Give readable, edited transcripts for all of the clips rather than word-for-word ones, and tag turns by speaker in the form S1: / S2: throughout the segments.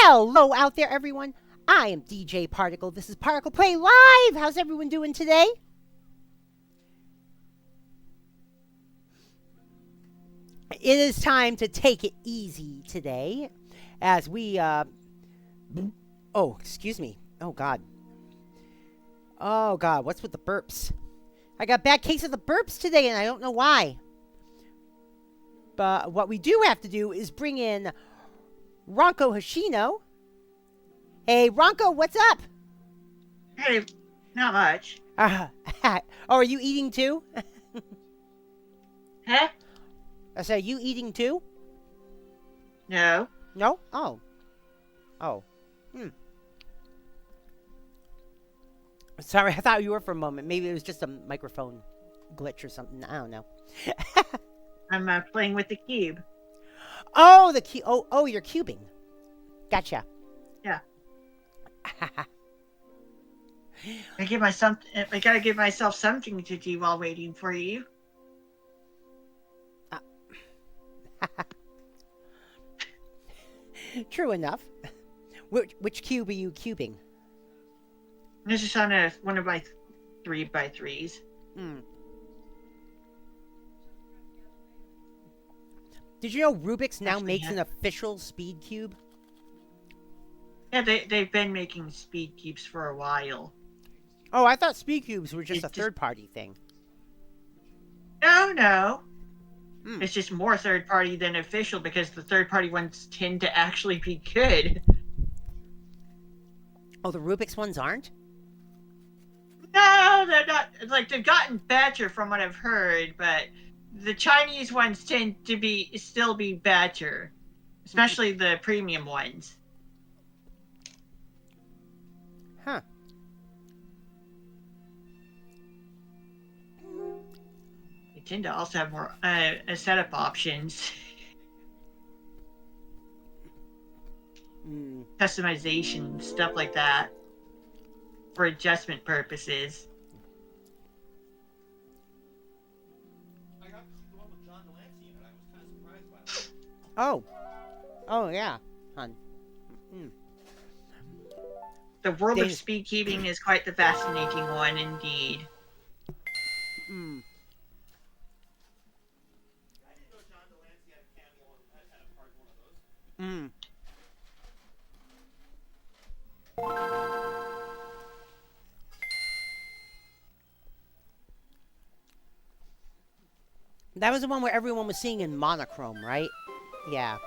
S1: Hello out there, everyone. I am DJ Particle. This is ParticlePlay Live. How's everyone doing today? It is time to take it easy today as we, oh, excuse me. Oh, God. Oh, God, what's with the burps? I got a bad case of the burps today, and I don't know why. But what we do have to do is bring in RankoHoshino. Hey, Ranko, what's up?
S2: Hey, not much.
S1: Oh, are you eating too?
S2: Huh?
S1: I said, are you eating too?
S2: No.
S1: No? Oh. Oh. Sorry, I thought you were for a moment. Maybe it was just a microphone glitch or something. I don't know.
S2: I'm playing with the cube.
S1: Oh, the cube. Oh, you're cubing. Gotcha.
S2: Yeah. I gotta give myself something to do while waiting for you.
S1: True enough. Which cube are you cubing?
S2: This is on one of my 3x3s.
S1: Did you know Rubik's now makes an official speed cube?
S2: Yeah, they've been making speed cubes for a while.
S1: Oh, I thought speed cubes were just a third-party thing.
S2: No. It's just more third-party than official because the third-party ones tend to actually be good.
S1: Oh, the Rubik's ones aren't?
S2: No, they're not. Like, they've gotten better from what I've heard, but the Chinese ones tend to still be better, especially the premium ones.
S1: Huh.
S2: They tend to also have more setup options. Customization, stuff like that. For adjustment purposes.
S3: I got the one with John Delancey in it. I was kind of surprised by that.
S1: Oh. Oh, yeah. Hun.
S2: The world of speed cubing is quite the fascinating one indeed.
S3: I didn't know John Delancey had a cameo had a part in one of those.
S1: That was the one where everyone was seeing in monochrome, right? Yeah.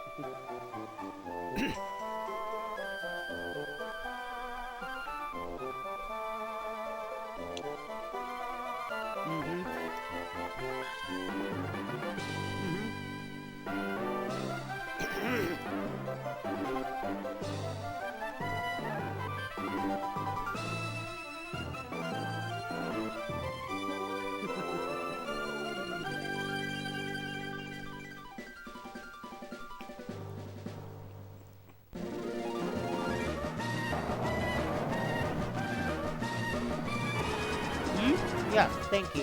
S1: Yes, thank you.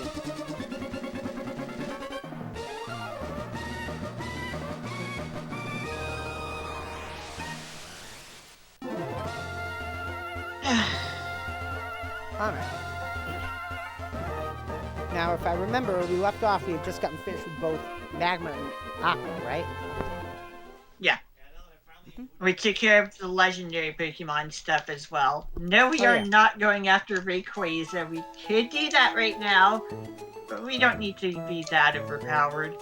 S1: Alright. Now, if I remember, we left off, we had just gotten finished with both Magma and Aqua, right?
S2: Yeah. We took care of the legendary Pokemon stuff as well. No, we are not going after Rayquaza. We could do that right now, but we don't need to be that overpowered.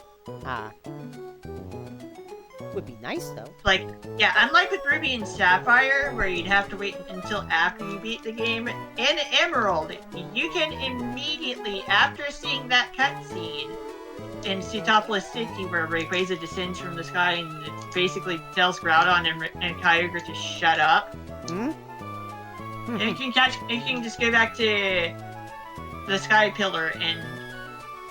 S1: Would be nice, though.
S2: Like, yeah, unlike with Ruby and Sapphire, where you'd have to wait until after you beat the game, in Emerald, you can immediately, after seeing that cutscene, in Sootopolis City, where Rayquaza descends from the sky and it basically tells Groudon and Kyogre to shut up. It can just go back to the Sky Pillar and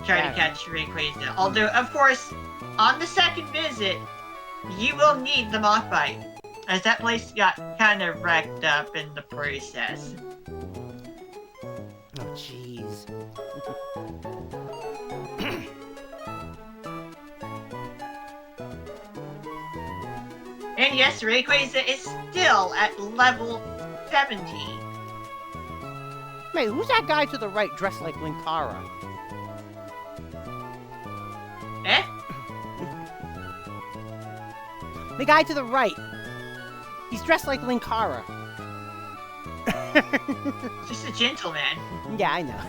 S2: try to catch Rayquaza. Although, of course, on the second visit, you will need the Moth Bite, as that place got kind of wrecked up in the process.
S1: Oh, jeez.
S2: And yes, Rayquaza is still at level 70.
S1: Wait, who's that guy to the right dressed like Linkara?
S2: Eh?
S1: The guy to the right. He's dressed like Linkara.
S2: Just a gentleman.
S1: Yeah, I know.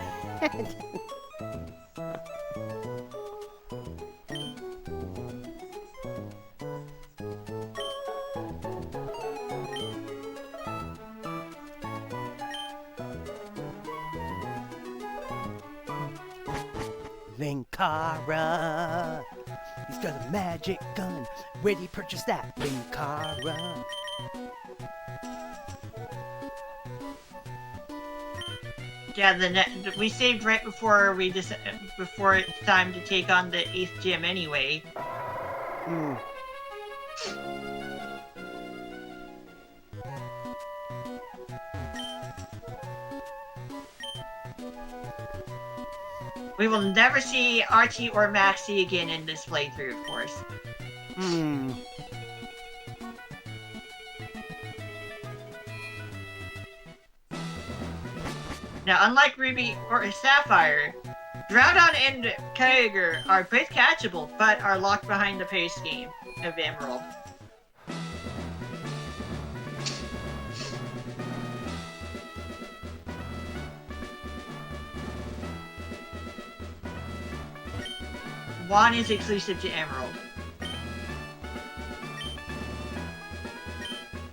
S1: Linkara. He's got a magic gun. Where'd he purchase that? Linkara.
S2: Yeah, we saved right before before it's time to take on the 8th gym anyway.
S1: Hmm.
S2: We will never see Archie or Maxie again in this playthrough, of course.
S1: Hmm.
S2: Now, unlike Ruby or Sapphire, Groudon and Kyogre are both catchable, but are locked behind the post game of Emerald. Juan is exclusive to Emerald.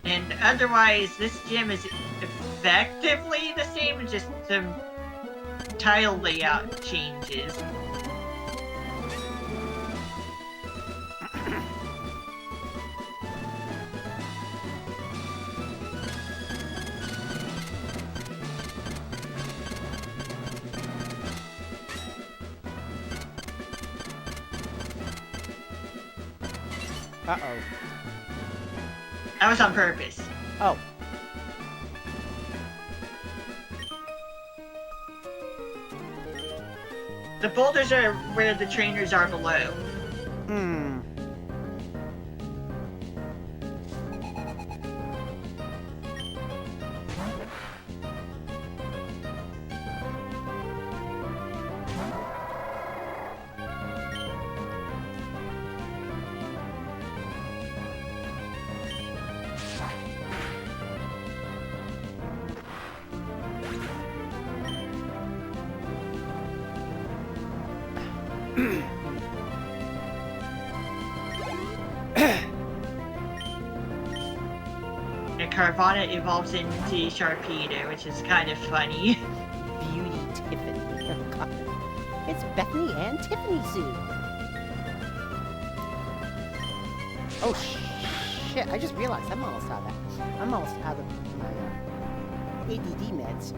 S2: And otherwise, this gym is effectively the same, just some tile layout changes.
S1: Uh-oh.
S2: That was on purpose.
S1: Oh.
S2: The boulders are where the trainers are below.
S1: Hmm.
S2: And Carvana evolves into Sharpedo, which is kind of funny.
S1: Beauty Tiffany. Oh, God. It's Bethany and Tiffany Sue. Oh, shit. I just realized I'm almost out of that. I'm almost out of my ADD meds.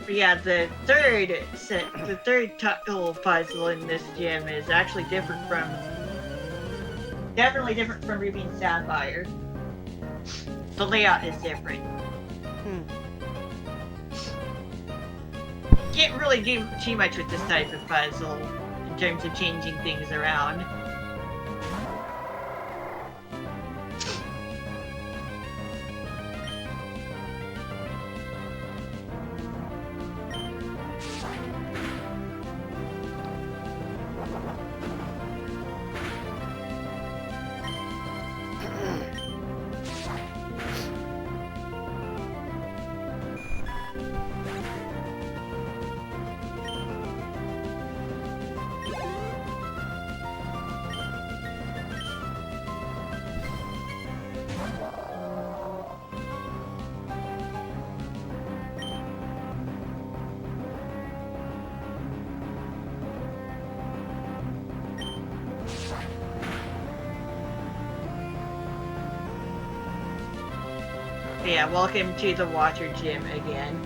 S2: Yeah, the third tile puzzle in this gym is actually definitely different from Ruby and Sapphire. The layout is different. Can't really do too much with this type of puzzle in terms of changing things around. Yeah, welcome to the water gym again.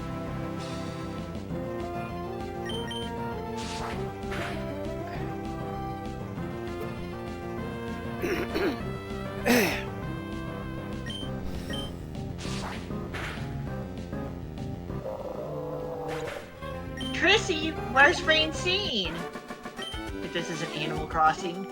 S2: Chrissy, where's Francine? If this is an Animal Crossing.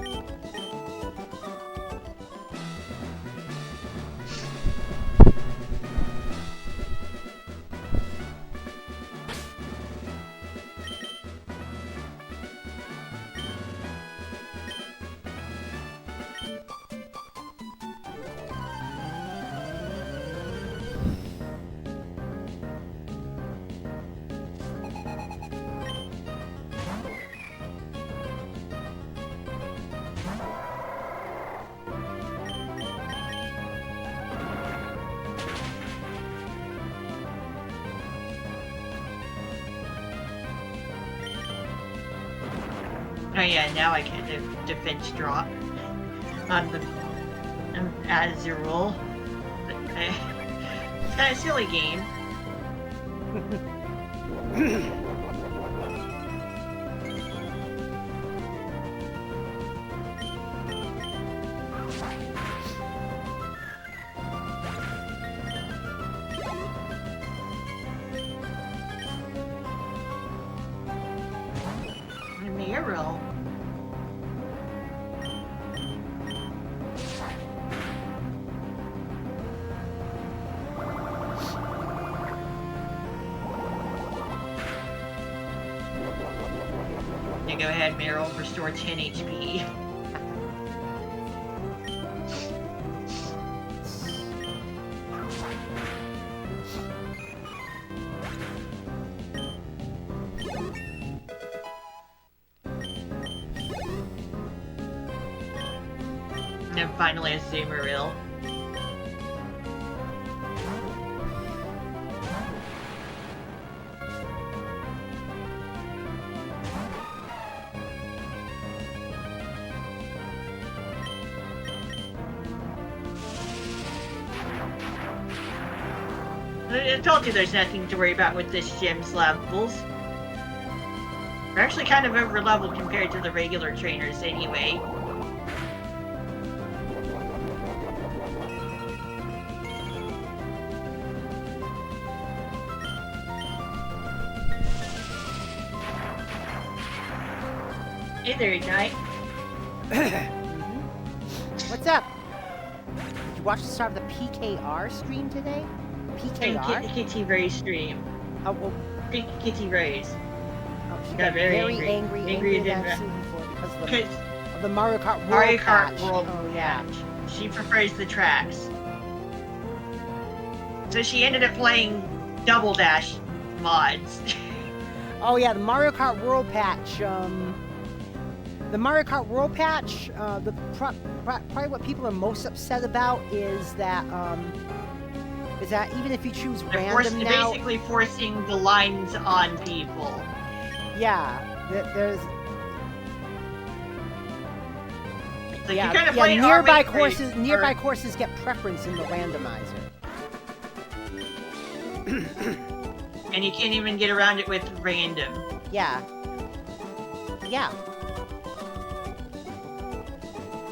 S2: Oh yeah, now I get the defense drop on the as a rule. It's kind of a silly game. Mural. Go ahead, Meryl. Restore 10 HP. And then finally a Zoomeril. I told you there's nothing to worry about with this gym's levels. We're actually kind of over leveled compared to the regular trainers anyway. Hey there, Ignite.
S1: What's up? Did you watch the start of the PKR stream today? PKR?
S2: Kitty Ray's stream.
S1: Oh, well,
S2: Kitty Ray's.
S1: oh, she
S2: Got
S1: got
S2: very
S1: very angry
S2: than
S1: because of
S2: Because
S1: the Mario Kart World
S2: Mario Kart
S1: patch.
S2: World
S1: Oh, yeah.
S2: patch. She prefers the tracks. So she ended up playing Double Dash mods.
S1: Oh, yeah, the Mario Kart World patch. The Mario Kart World patch, probably what people are most upset about is that even if you choose random now...
S2: basically forcing the lines on people.
S1: Yeah, there's...
S2: So
S1: yeah,
S2: you kind of play
S1: nearby
S2: R-rate
S1: courses.
S2: race,
S1: Nearby
S2: or-
S1: courses get preference in the randomizer.
S2: and you can't even get around it with random.
S1: Yeah. Yeah.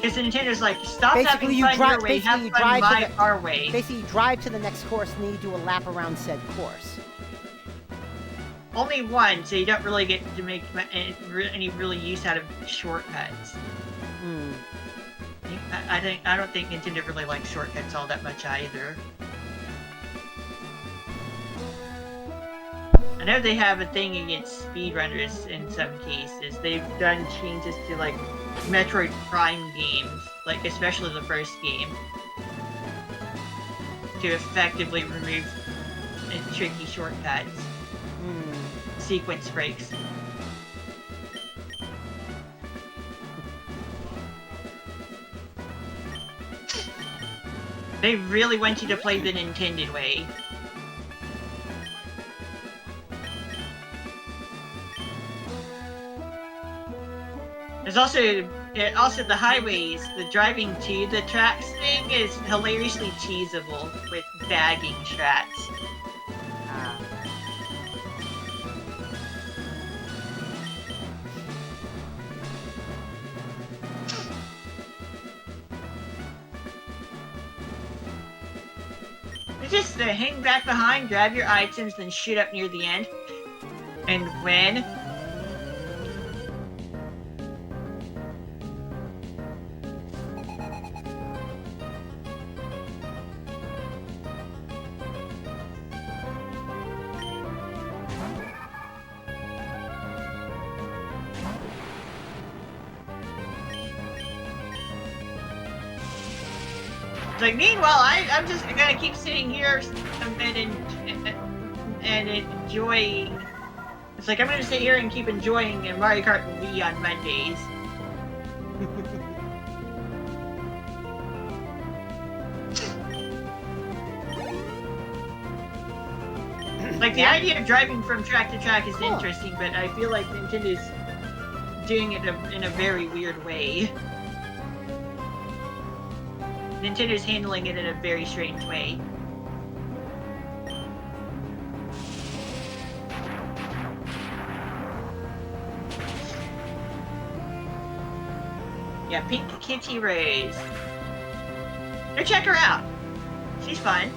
S2: Because Nintendo's like, stop
S1: Basically,
S2: having
S1: you
S2: fun
S1: drive.
S2: your way, have
S1: Basically, you
S2: fun
S1: drive
S2: my
S1: to the.
S2: our way.
S1: Basically, you drive to the next course, and then you do a lap around said course.
S2: Only one, so you don't really get to make any really use out of shortcuts.
S1: Hmm.
S2: I don't think Nintendo really likes shortcuts all that much either. I know they have a thing against speedrunners in some cases. They've done changes to like Metroid Prime games, like especially the first game, to effectively remove tricky shortcuts, sequence breaks. They really want you to play the Nintendo way. Because There's also the highways. The driving to the tracks thing is hilariously cheesable with bagging strats.
S1: Ah.
S2: It's just hang back behind, grab your items, then shoot up near the end. And win. It's like, meanwhile, I'm just gonna keep sitting here and enjoy. It's like I'm gonna sit here and keep enjoying Mario Kart and Wii on Mondays. Like the idea of driving from track to track is interesting, but I feel like Nintendo's doing it in a very weird way. Nintendo's handling it in a very strange way. Yeah, Pink Kitty Rose. Go check her out. She's fun.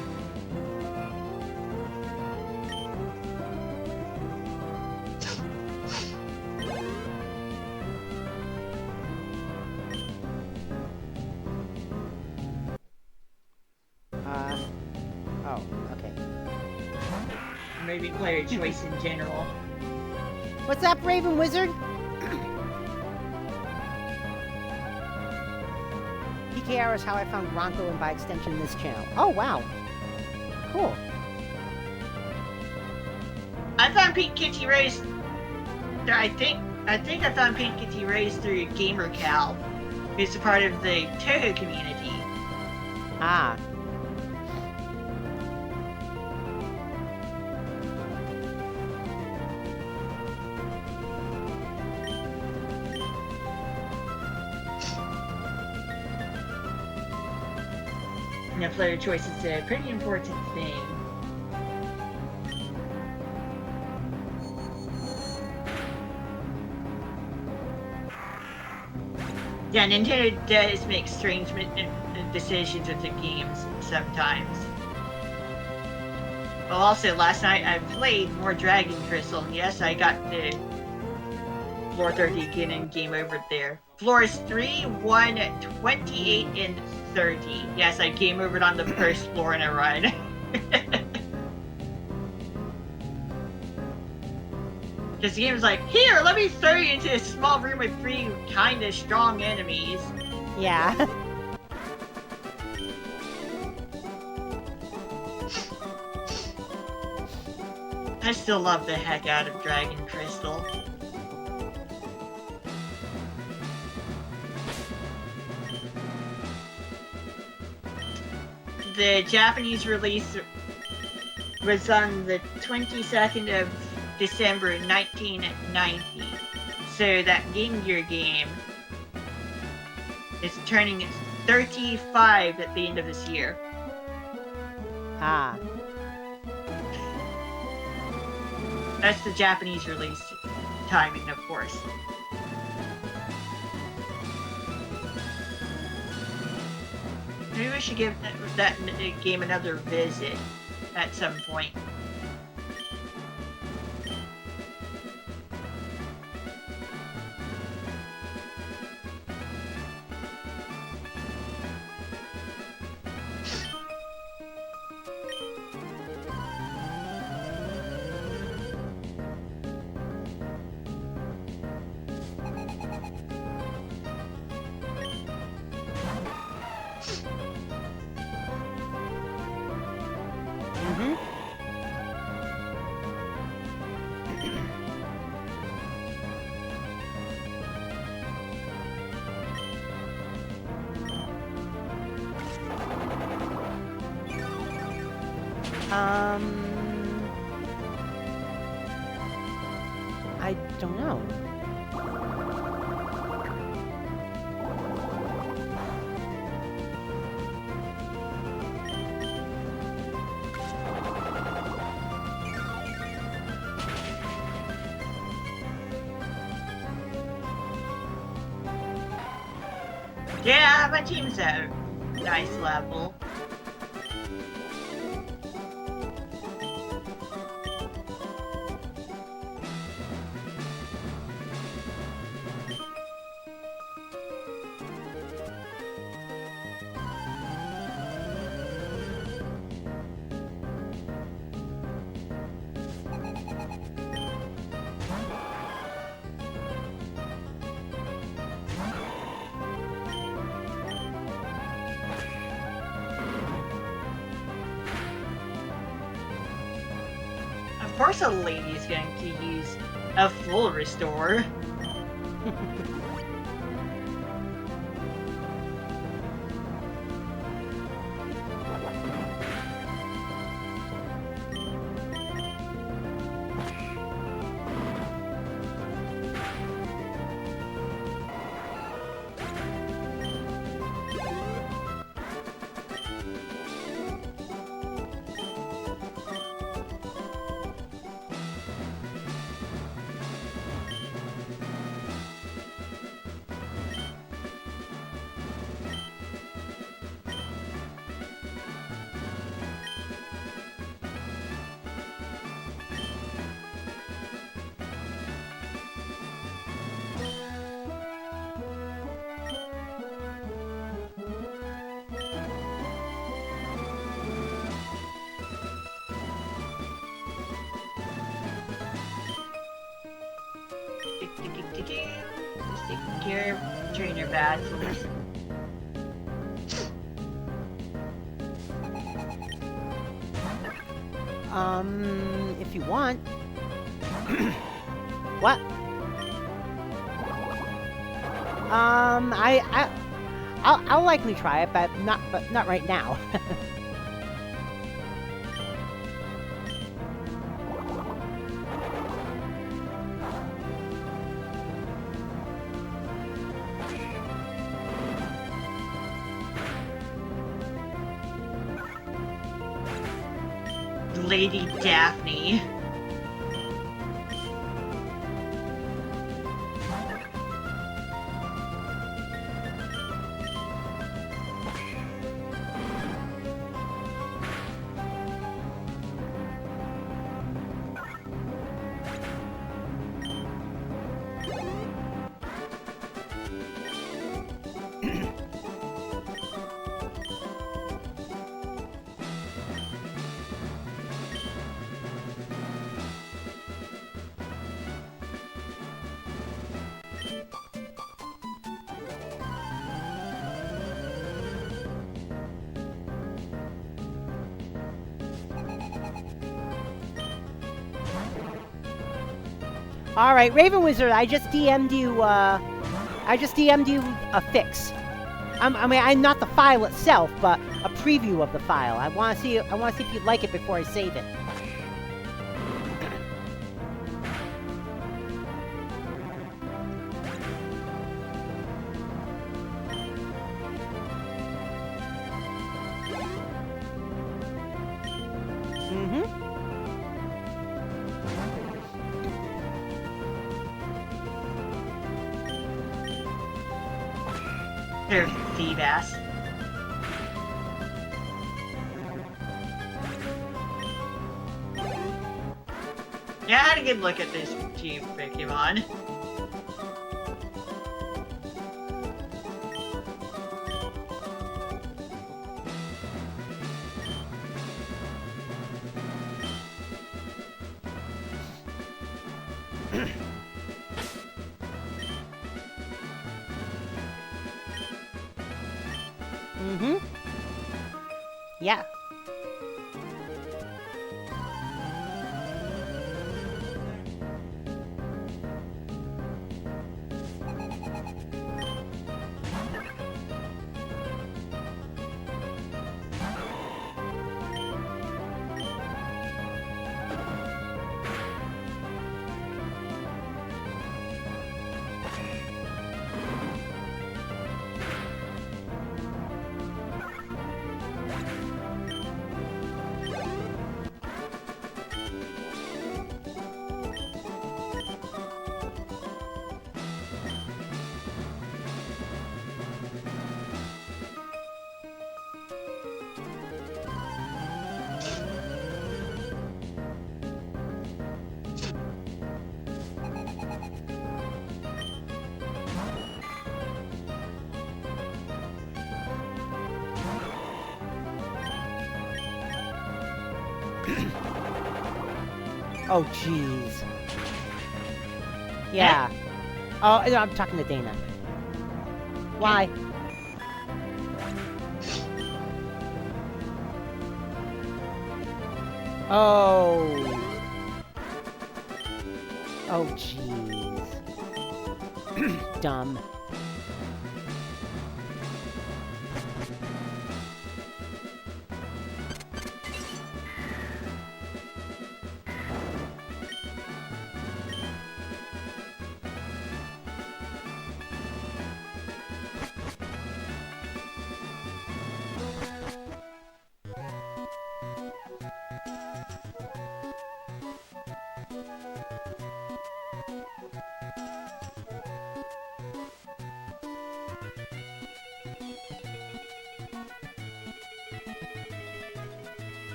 S1: Oh, okay.
S2: Maybe player choice in general.
S1: What's up, Raven Wizard? PKR is how I found Ranko and by extension this channel. Oh, wow. Cool.
S2: I found Pink Kitty Rose. I think I found Pink Kitty Rose through GamerCal, who's a part of the Toho community.
S1: Ah.
S2: Yeah, player choice is a pretty important thing. Yeah, Nintendo does make strange decisions with the games sometimes. Well, also, last night I played more Dragon Crystal, and yes, I got the floor 30 again and game over there. Floors 3, 1, 28, and 30. Yes, I game overed on the first floor in a run. Because the game is like, here, let me throw you into a small room with 3 kinda strong enemies.
S1: Yeah.
S2: I still love the heck out of Dragon Crystal. The Japanese release was on the 22nd of December 1990. So that Game Gear game is turning 35 at the end of this year.
S1: Ah.
S2: That's the Japanese release timing, of course. Maybe we should give that game another visit at some point.
S1: I don't know.
S2: Yeah, my team's at a nice level. Of course a lady's going to use a full restore. Just taking care of trainer battles.
S1: If you want. What? I'll likely try it, but not right now.
S2: Lady Daphne.
S1: All right, Raven Wizard, I just DM'd you. I just DM'd you a fix. I mean, I'm not the file itself, but a preview of the file. I want to see. I want to see if you like it before I save it.
S2: They're Feebas. Yeah, I had a good look at this team Pokemon.
S1: Yeah. Oh, jeez. Yeah. Oh, no, I'm talking to Dana. Why? Oh. Oh, jeez. Dumb.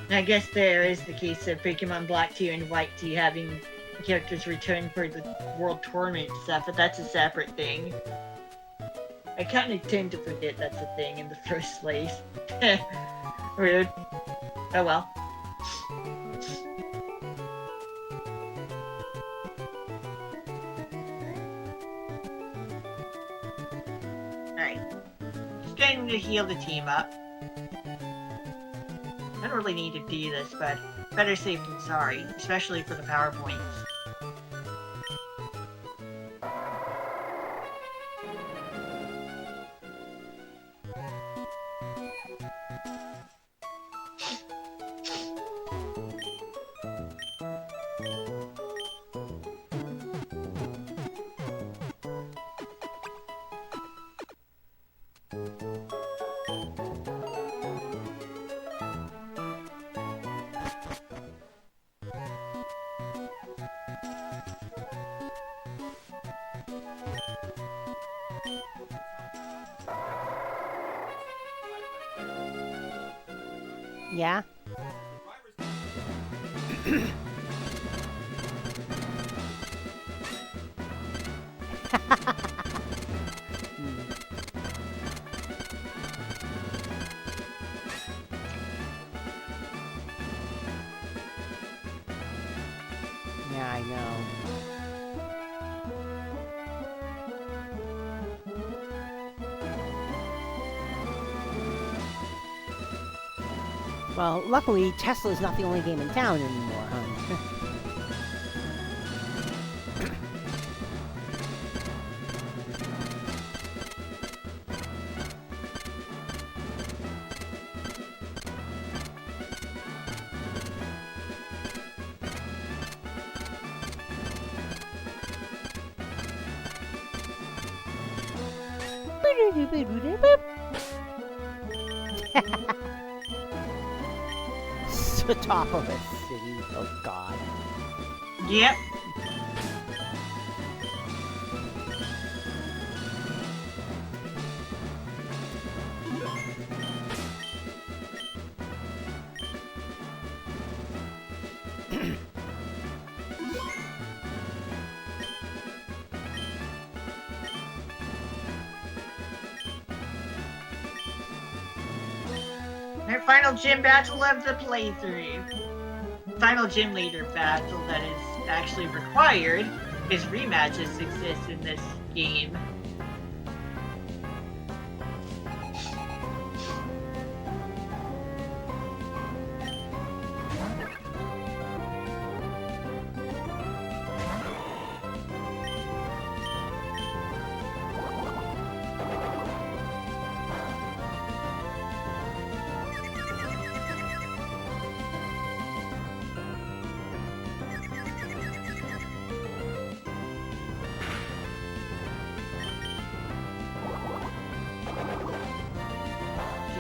S2: I guess there is the case of Pokemon Black 2 and White 2 having characters return for the World Tournament stuff, but that's a separate thing. I kind of tend to forget that's a thing in the first place. Rude. Oh well. Alright. Just going to heal the team up. I don't really need to do this, but better safe than sorry, especially for the PowerPoints.
S1: Yeah? Yeah, I know. Well, luckily, Tesla's not the only game in town anymore, huh? Satopolis City, oh god.
S2: Yep. Our final gym battle of the playthrough. Final gym leader battle that is actually required, because rematches exist in this game.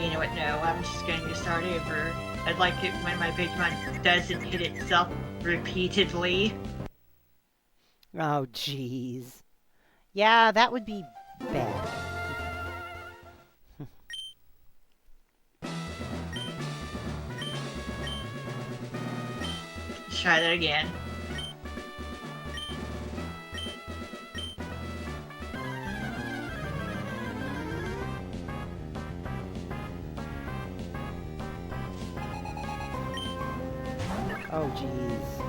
S2: You know what, no, I'm just going to start over. I'd like it when my Pokemon doesn't hit itself repeatedly.
S1: Oh, jeez. Yeah, that would be bad.
S2: Let's try that again.
S1: Oh, jeez.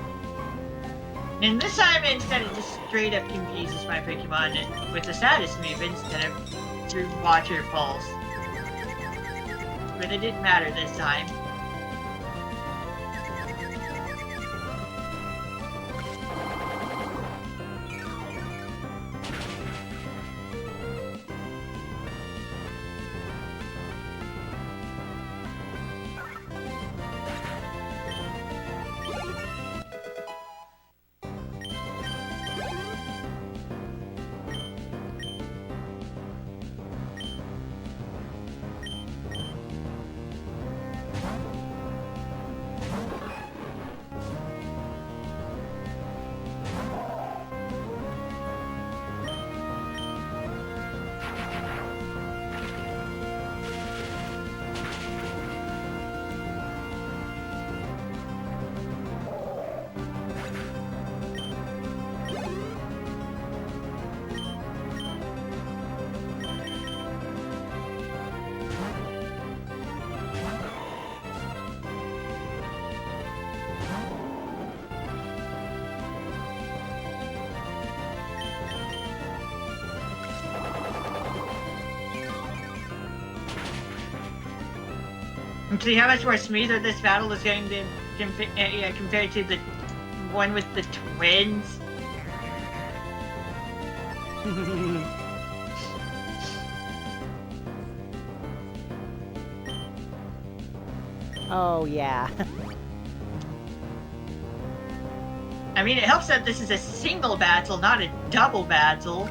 S2: And this time, instead, it just straight up confuses my Pokemon with the status move instead of through waterfalls. But it didn't matter this time. And see how much more smoother this battle is going to compared to the one with the twins.
S1: Oh, yeah.
S2: I mean, it helps that this is a single battle, not a double battle.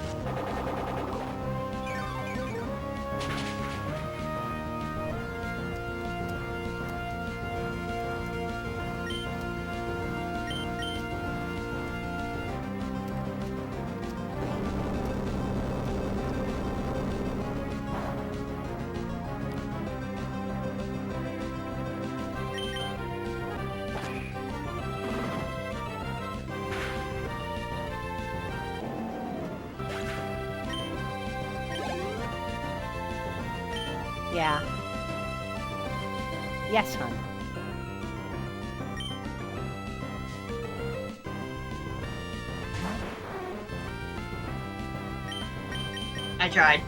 S1: Yeah. Yes, hon.
S2: I tried.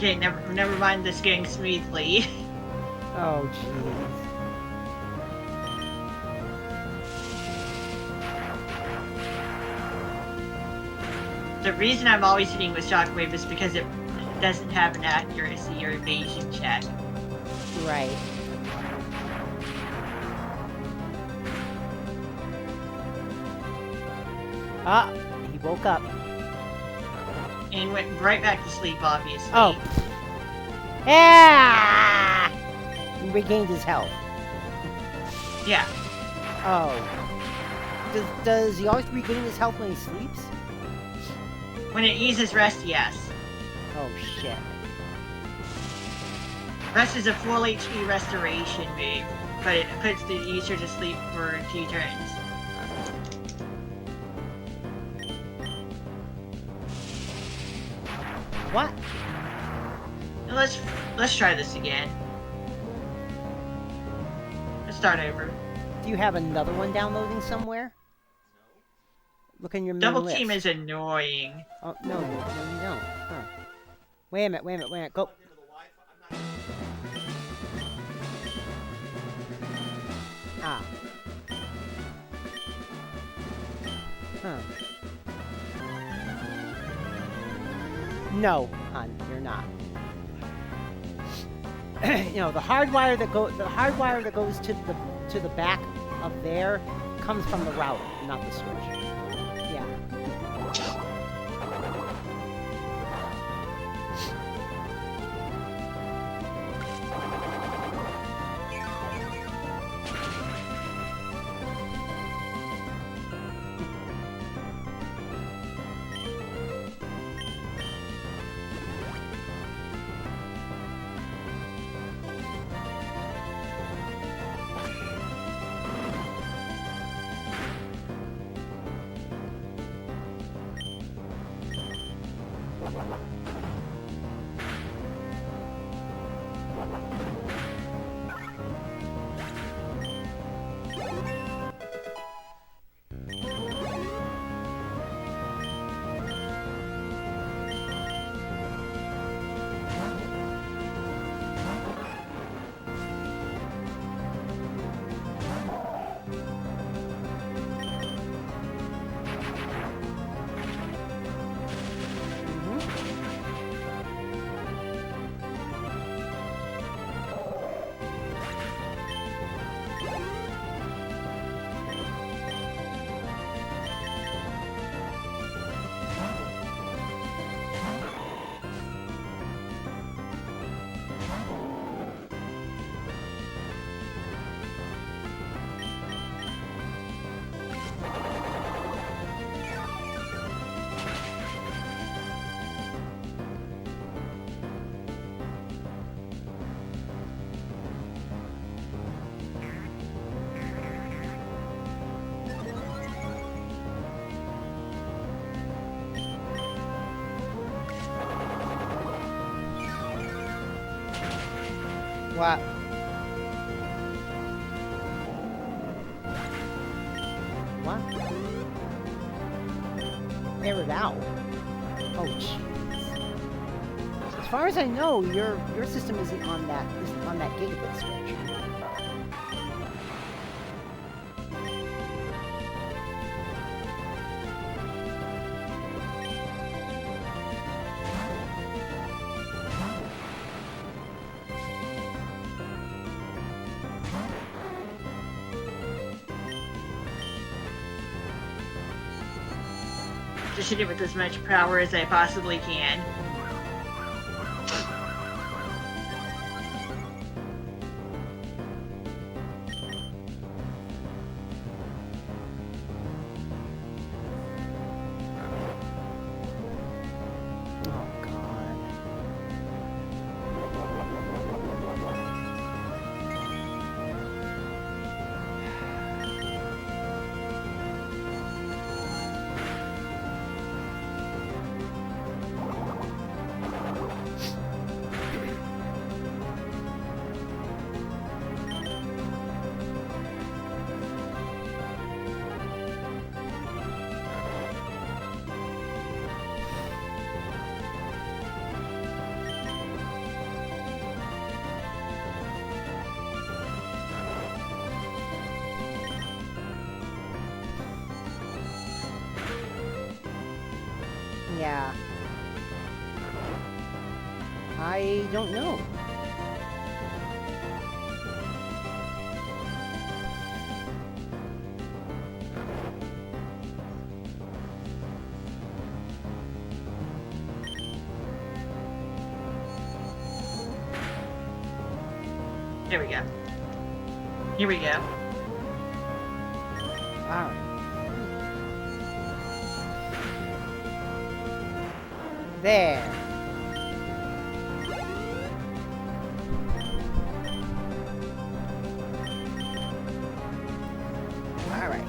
S2: Okay, never mind this going smoothly.
S1: Oh, jeez.
S2: The reason I'm always hitting with Shockwave is because it doesn't have an accuracy or evasion check.
S1: Right. Ah, he woke up.
S2: And went right back to sleep, obviously.
S1: Oh. Ah! He regained his health.
S2: Yeah.
S1: Oh. Does he always regain his health when he sleeps?
S2: When it uses rest, yes.
S1: Oh, shit.
S2: Rest is a full HP restoration move, but it puts the user to sleep for 2 turns.
S1: What?
S2: Now let's try this again. Let's start over.
S1: Do you have another one downloading somewhere? Look in your main
S2: Double
S1: list.
S2: team is annoying.
S1: Oh, no, you don't. Huh. Wait a minute. Go.
S3: Into the Wi-Fi. I'm not.
S1: Ah. Huh. No, hon, you're not. You know, the hardwire that goes to the back of there comes from the router, not the switch. Yeah. What? What? Air it out? Oh, jeez. As far as I know, your system isn't on that gigabit switch.
S2: Just hit it with as much power as I possibly can.
S1: Oh, God. Yeah. I don't know.
S2: There we go. Here we go.
S1: Alright. There. Alright.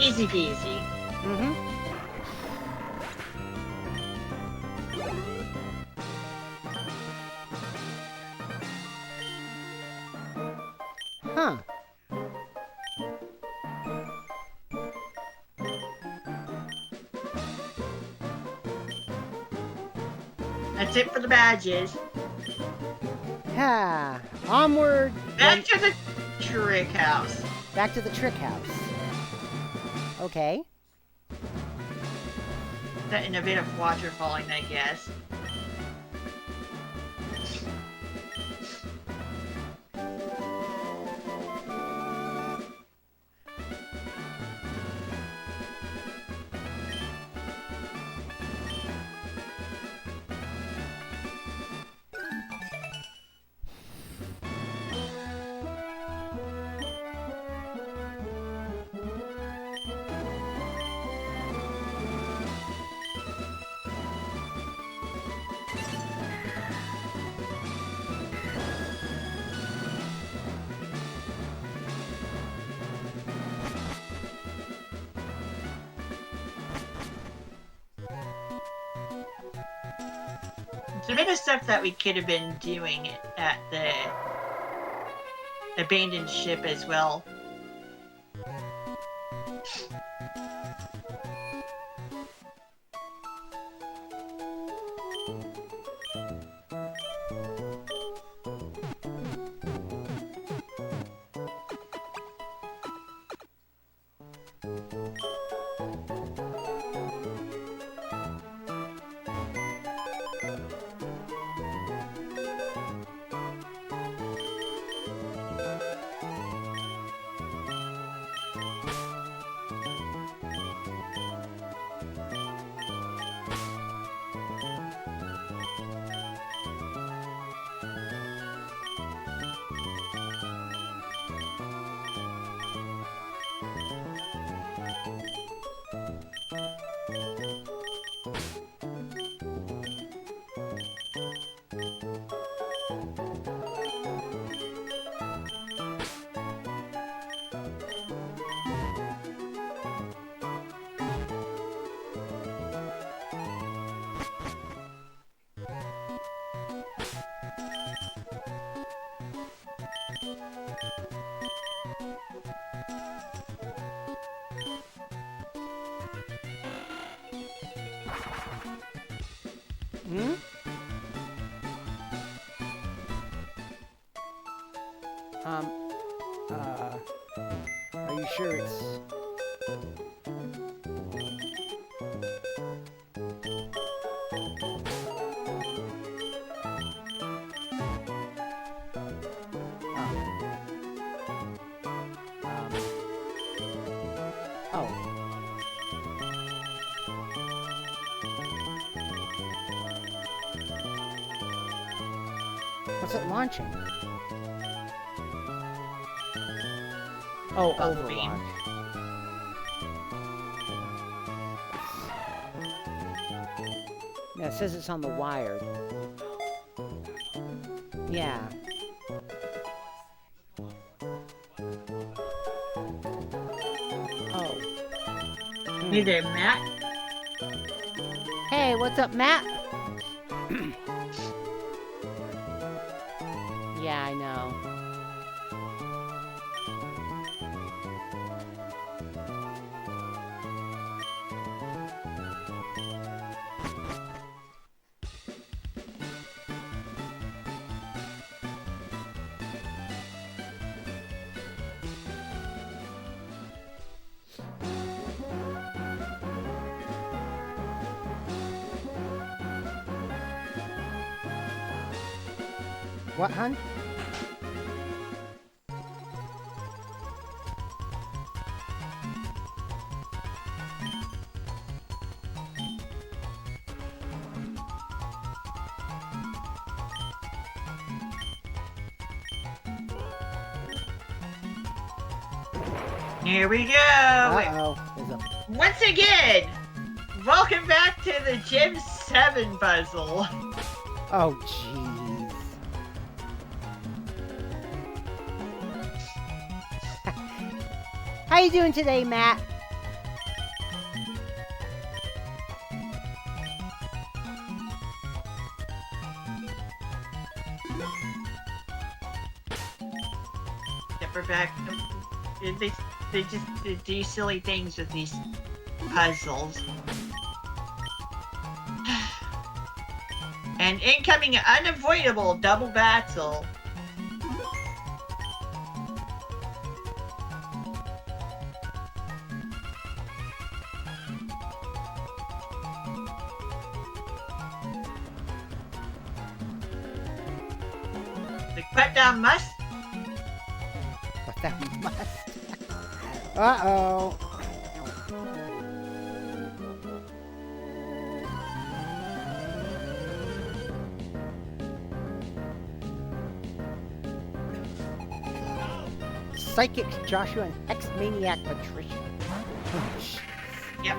S2: Easy peasy.
S1: Mm-hmm. Huh.
S2: That's it for the badges.
S1: Yeah. Onward.
S2: Back to the trick house.
S1: Back to the trick house. Okay.
S2: And a bit of waterfalling, I guess. There's a bit of stuff that we could have been doing at the abandoned ship as well.
S1: Hmm? Are you sure it's... Oh. What's it launching? Oh, Overwatch. Yeah, it says it's on the wired. Yeah. Oh.
S2: Hey there, Matt.
S1: Hey, what's up, Matt? Yeah, I know. What, hun?
S2: Here we go.
S1: Uh-oh. There's a...
S2: Once again, welcome back to the Gym 7 puzzle.
S1: Oh, jeez. How you doing today, Matt?
S2: Yep, we're back. They just do silly things with these puzzles. An incoming unavoidable double battle. The cut down must.
S1: But that must. Uh-oh. Psychic Joshua and Hex Maniac Patricia. Oh, jeez.
S2: Yep.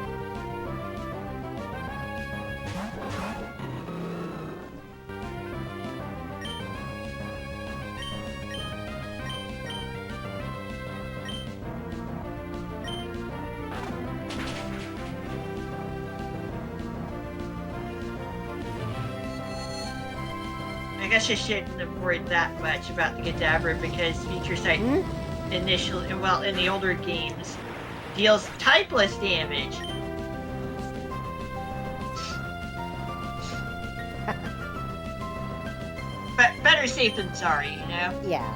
S2: I guess I shouldn't have worried that much about the cadaver because Feature Sight initially, well, in the older games, deals typeless damage. But better safe than sorry, you know?
S1: Yeah.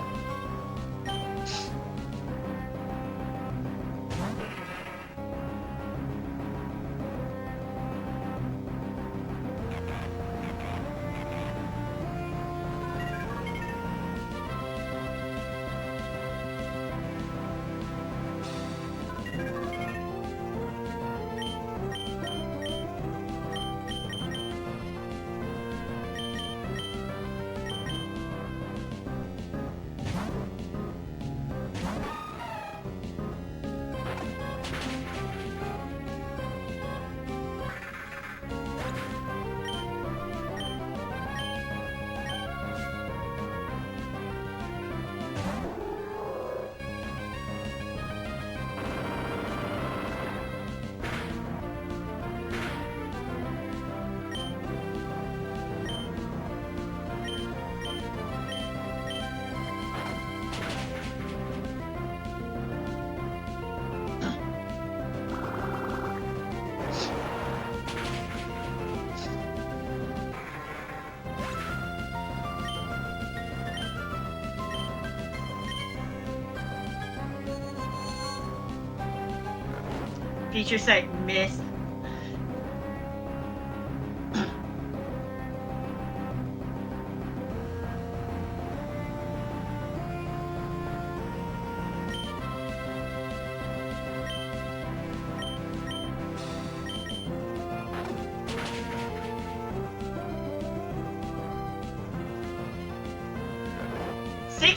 S2: Feature Sight missed.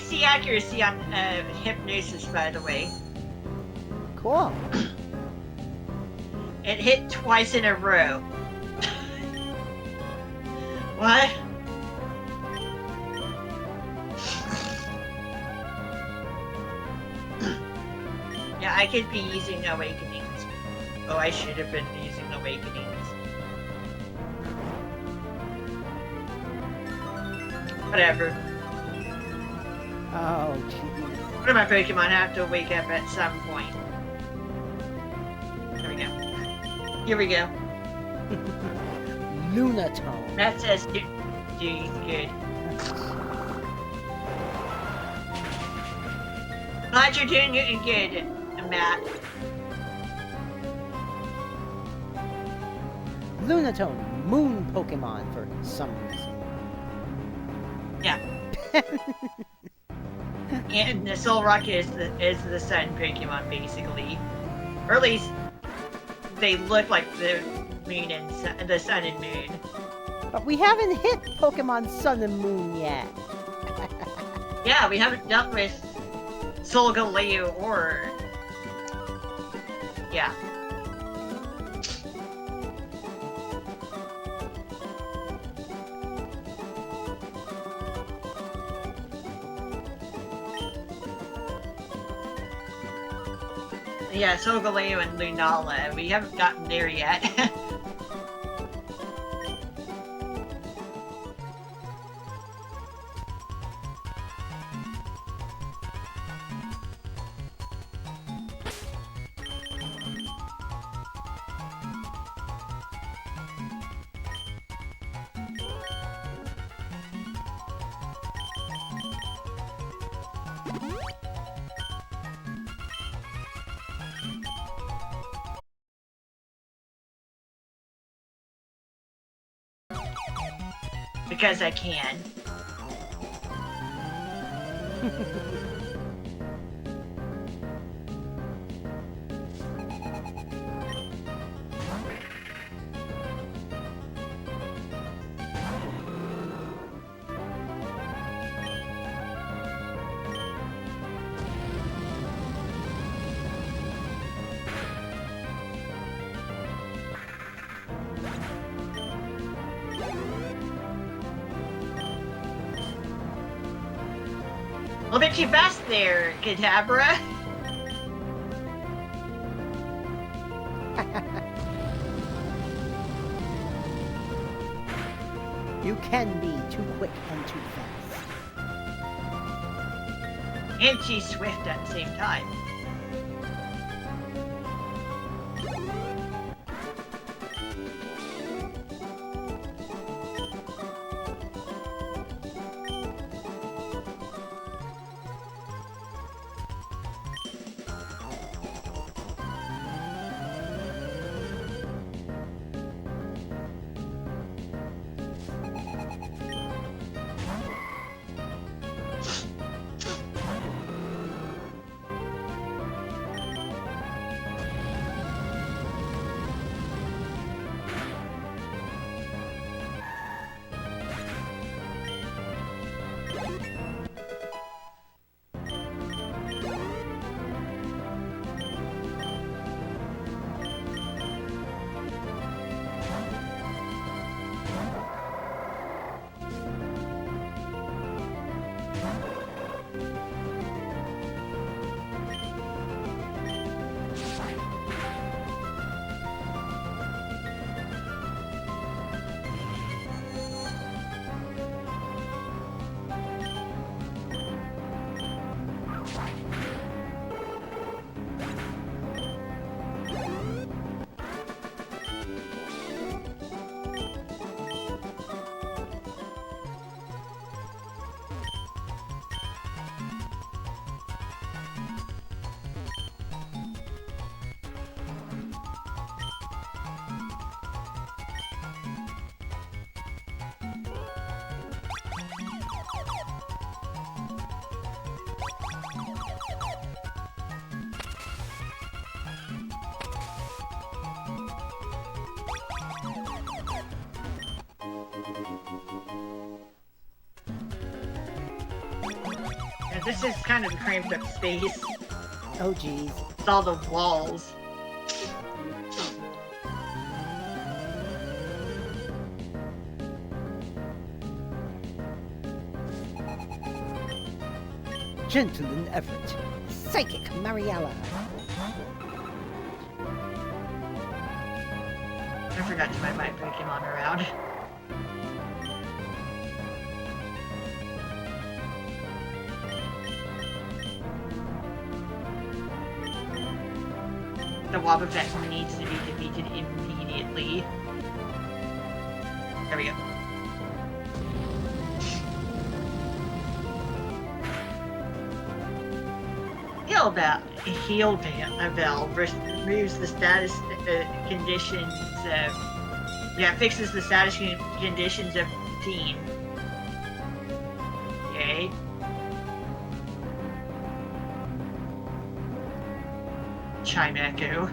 S2: The accuracy on hypnosis, by the way.
S1: Cool.
S2: It hit twice in a row. What? Yeah, I could be using Awakenings. Oh, I should have been using Awakenings. Whatever.
S1: Oh, jeez.
S2: One of my Pokemon have to wake up at some point. There we go. Here we go.
S1: Lunatone.
S2: That says doing good. Glad you're doing good, Matt.
S1: Lunatone, moon Pokemon for some reason.
S2: Yeah. And the Solrock is the sun Pokemon, basically. Or at least they look like the moon and the sun and moon.
S1: But we haven't hit Pokemon Sun and Moon yet.
S2: Yeah, we haven't dealt with Solgaleo or... Yeah. Yeah, Solgaleo and Lunala. We haven't gotten there yet. Because I can. A little bit too fast there, Kadabra.
S1: You can be too quick and too fast.
S2: And she's swift at the same time. And this is kind of a cramped up space.
S1: Oh geez.
S2: With all the walls.
S1: Gentle in effort. Psychic Mariella.
S2: I forgot to buy my Pokemon around. The Wobbuffet needs to be defeated immediately. There we go. Heal Valve removes the status conditions fixes the status conditions of the team. Okay. chime echo.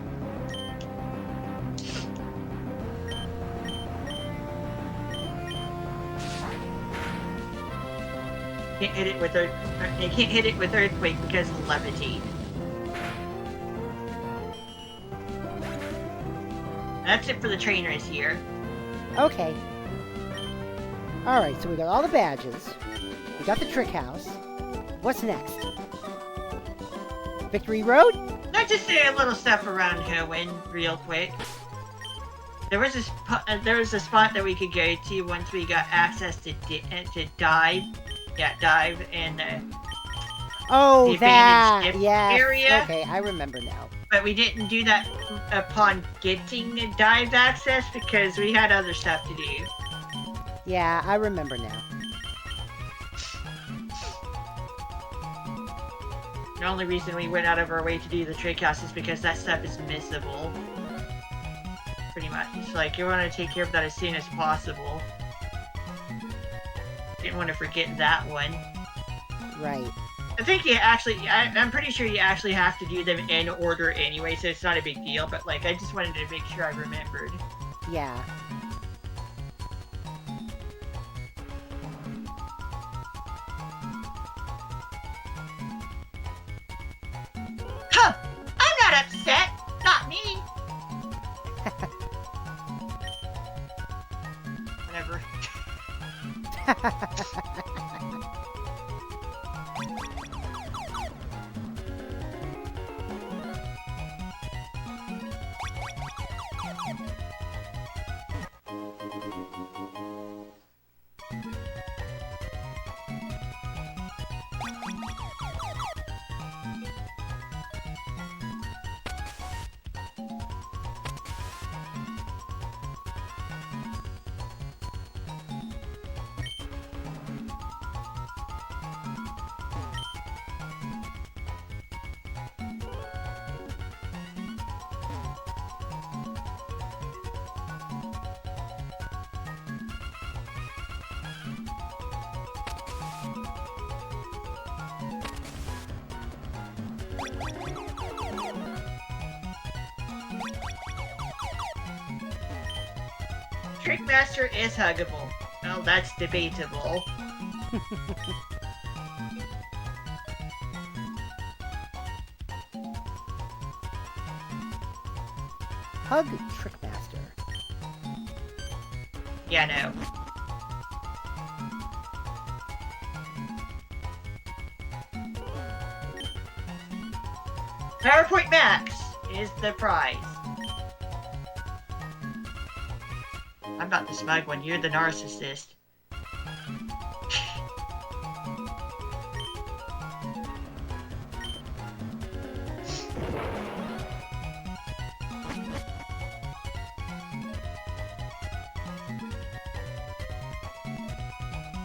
S2: Can't hit it with you can't hit it with earthquake because of levitate. That's it for the trainers here.
S1: Okay. Alright, so we got all the badges. We got the trick house. What's next? Victory Road?
S2: Let's just say a little stuff around Hoenn real quick. There was a spot that we could go to once we got access to dive. Yeah, dive and
S1: Oh,
S2: the
S1: that!
S2: abandoned ship
S1: Yes.
S2: area.
S1: Okay, I remember now.
S2: But we didn't do that upon getting the dive access because we had other stuff to do.
S1: Yeah, I remember now.
S2: The only reason we went out of our way to do the trick house is because that stuff is missable. Pretty much. Like, you want to take care of that as soon as possible. Didn't want to forget that one.
S1: Right.
S2: I think you actually, I'm pretty sure you actually have to do them in order anyway, so it's not a big deal, but like, I just wanted to make sure I remembered.
S1: Yeah.
S2: Huh! I'm not upset! Not me! Whatever. Trickmaster is huggable. Well, that's debatable.
S1: Hug Trickmaster.
S2: Yeah, no. PowerPoint Max is the prize. I'm not the smug one, you're the narcissist.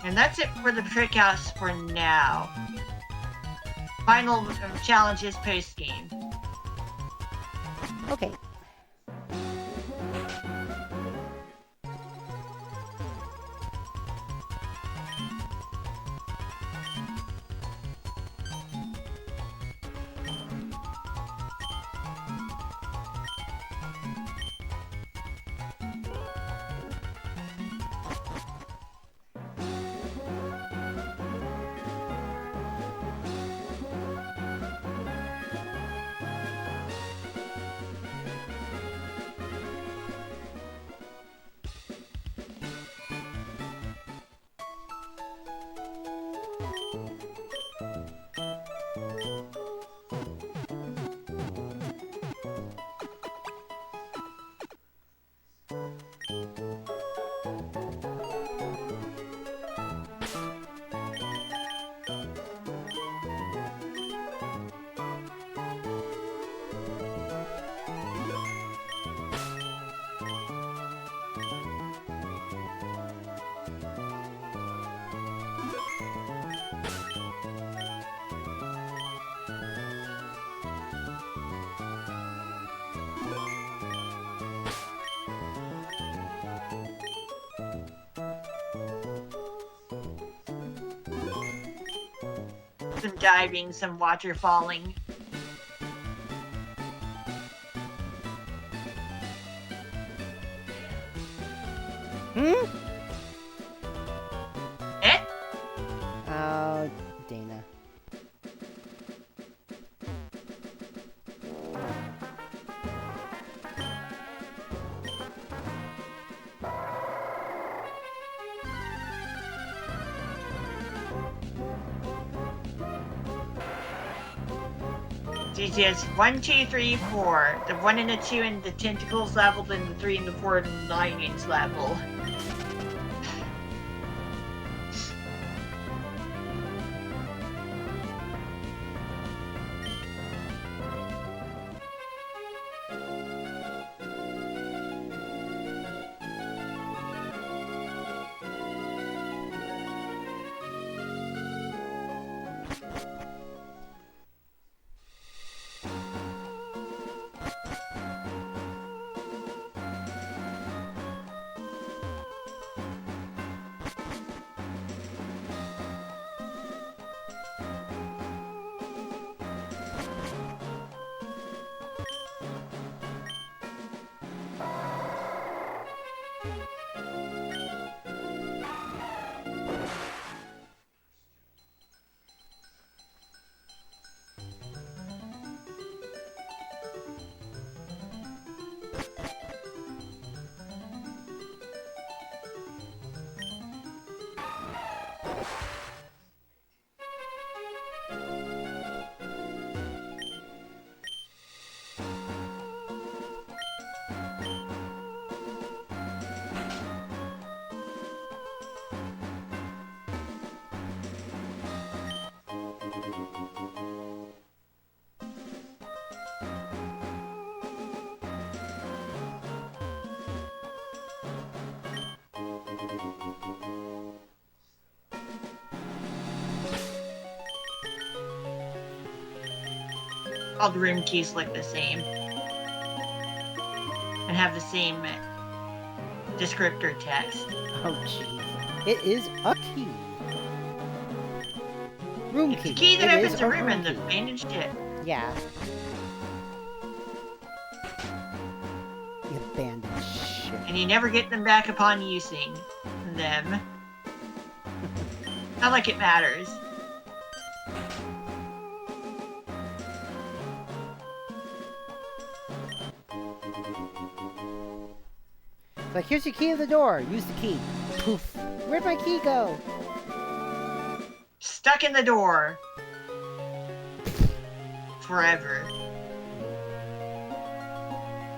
S2: And that's it for the trick house for now. Final challenges post-game.
S1: Okay. Some diving, some water falling. Hmm?
S2: Eh?
S1: Oh, Dana.
S2: It says 1, 2, 3, 4. The 1 and the 2 and the tentacles level, then the 3 and the 4 and the 9 inch level. All the room keys look the same. And have the same descriptor text.
S1: Oh, jeez. It is a key. Room
S2: It's
S1: key.
S2: the key that
S1: It
S2: opens
S1: is
S2: the
S1: a
S2: room and the
S1: key.
S2: bandaged it.
S1: Yeah. You abandoned shit.
S2: And you never get them back upon using them. Not like it matters.
S1: Like, here's your key to the door. Use the key. Poof. Where'd my key go?
S2: Stuck in the door. Forever.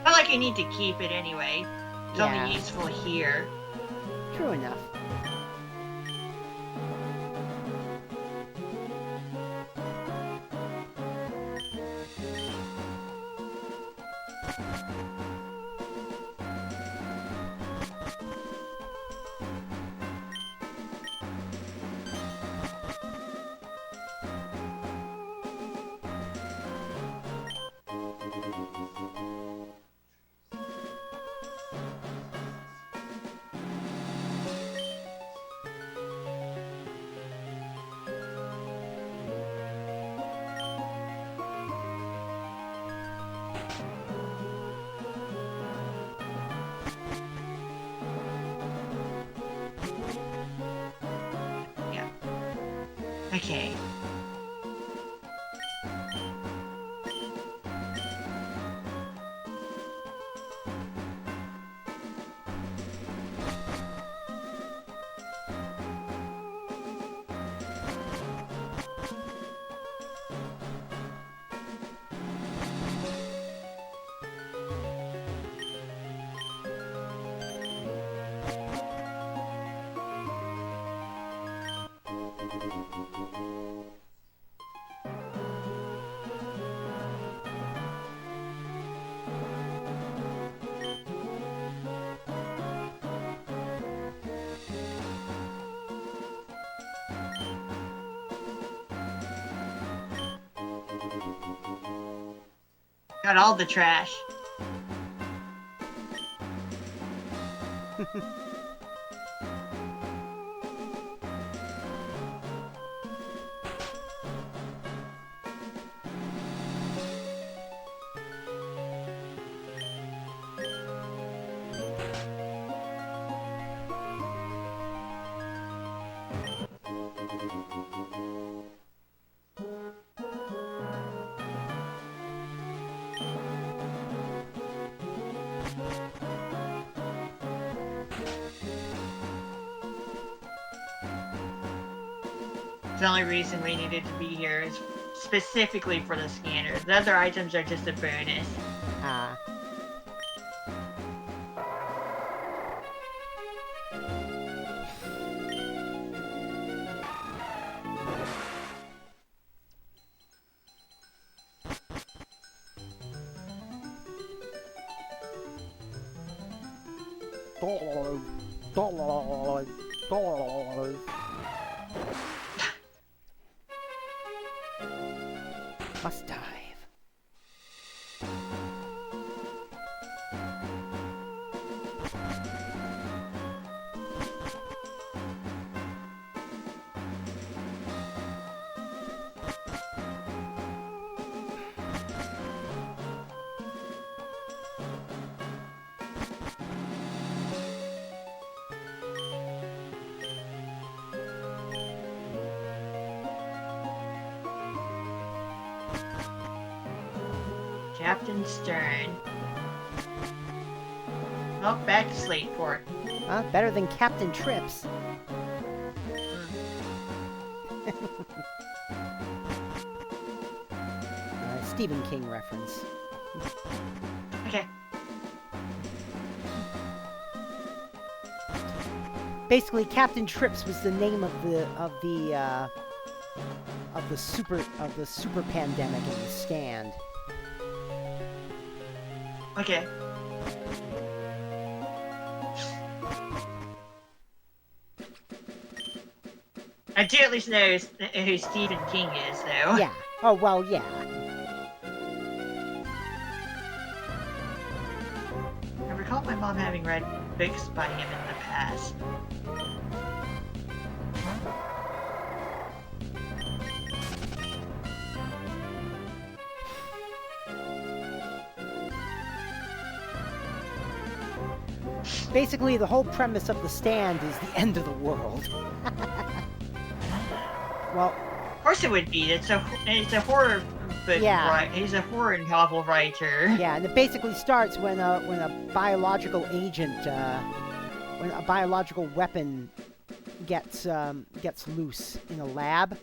S2: Not like you need to keep it anyway. It's
S1: Yeah.
S2: only useful here.
S1: True enough.
S2: Okay. Got all the trash. The only reason we needed to be here is specifically for the scanner. The other items are just a bonus.
S1: Ah. Must dive.
S2: Captain Stern. Well, back to Slateport.
S1: Better than Captain Trips. Stephen King reference.
S2: Okay.
S1: Basically, Captain Trips was the name of the super pandemic in the stand.
S2: Okay. I do at least know who Stephen King is, though.
S1: Yeah. Oh, well, yeah.
S2: I recall my mom having read books by him in the past.
S1: Basically, the whole premise of the stand is the end of the world. Well,
S2: of course it would be. It's a horror book.
S1: Yeah.
S2: Right? He's a horror novel writer.
S1: yeah, and it basically starts when a biological agent, when a biological weapon gets loose in a lab.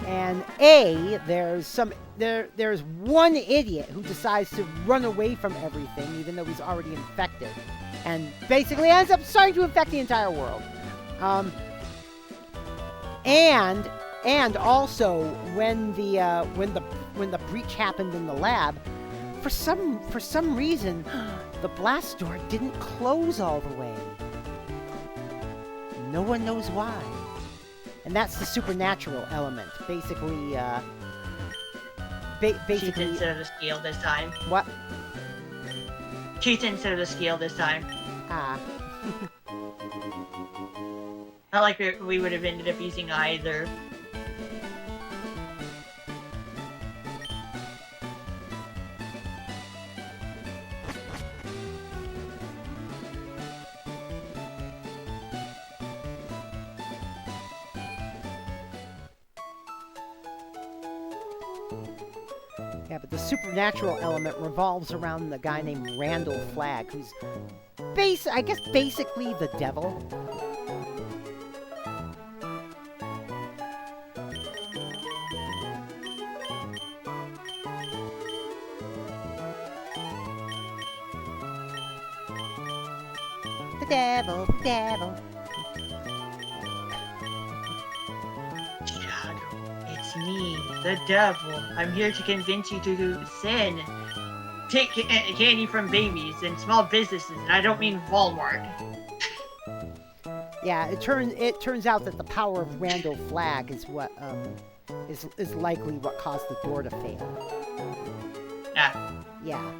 S1: And there's one idiot who decides to run away from everything, even though he's already infected, and basically ends up starting to infect the entire world. And also when the breach happened in the lab, for some reason, the blast door didn't close all the way. No one knows why. And that's the supernatural element. Basically,
S2: Cheat instead of the scale this time.
S1: What?
S2: Cheat instead of the scale this time.
S1: Ah.
S2: Not like we would have ended up using either.
S1: Yeah, but the supernatural element revolves around the guy named Randall Flagg, who's basically the devil. The devil, the devil.
S2: It's me, the devil. I'm here to convince you to sin. Take candy from babies and small businesses, and I don't mean Walmart.
S1: Yeah, it turns out that the power of Randall Flagg is what is likely what caused the door to fail.
S2: Ah.
S1: Yeah.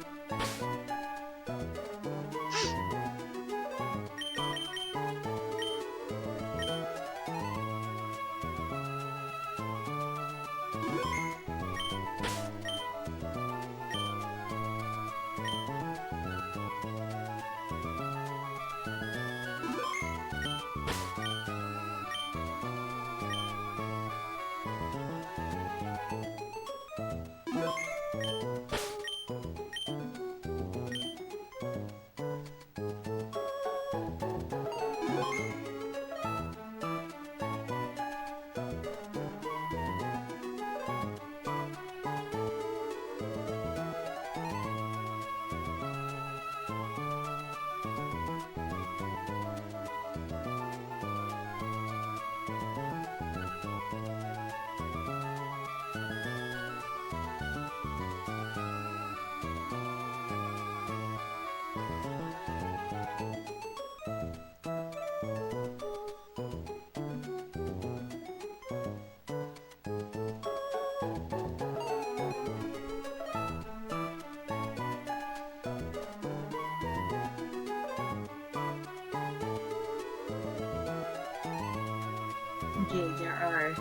S2: Okay, there are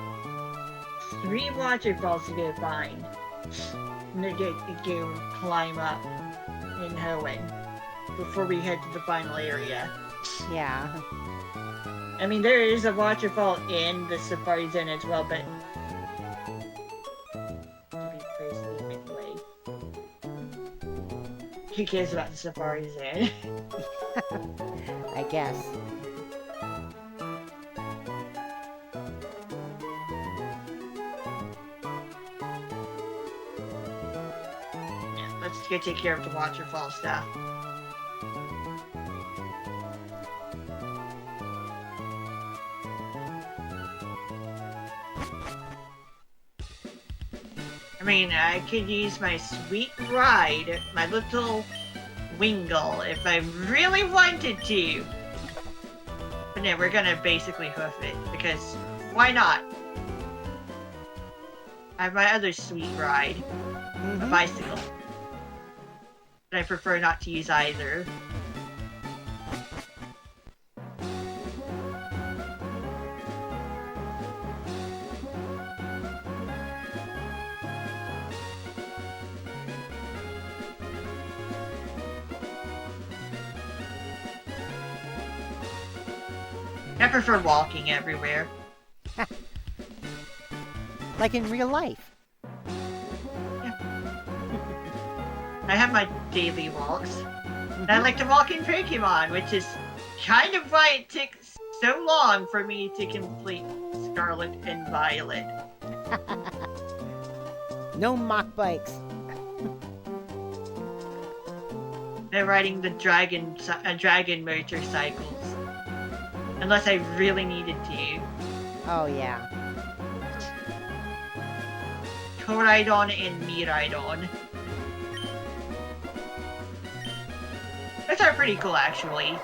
S2: 3 waterfalls to go find. Go climb up in Hoenn before we head to the final area.
S1: Yeah.
S2: I mean, there is a waterfall in the Safari Zone as well, but to be personally anyway. Who cares about the Safari Zone?
S1: I guess.
S2: Yeah, let's go take care of the waterfall stuff. I mean, I could use my sweet ride, my little Wingle, if I really wanted to. But no, we're gonna basically hoof it, because why not? I have my other sweet ride, a bicycle. But I prefer not to use either. I prefer walking everywhere.
S1: Like in real life.
S2: I have my daily walks. And I like to walk in Pokemon, which is kind of why it took so long for me to complete Scarlet and Violet.
S1: No mock bikes.
S2: They're riding the dragon motorcycles. Unless I really needed to.
S1: Oh, yeah.
S2: Koraidon and Miraidon. Those are pretty cool, actually.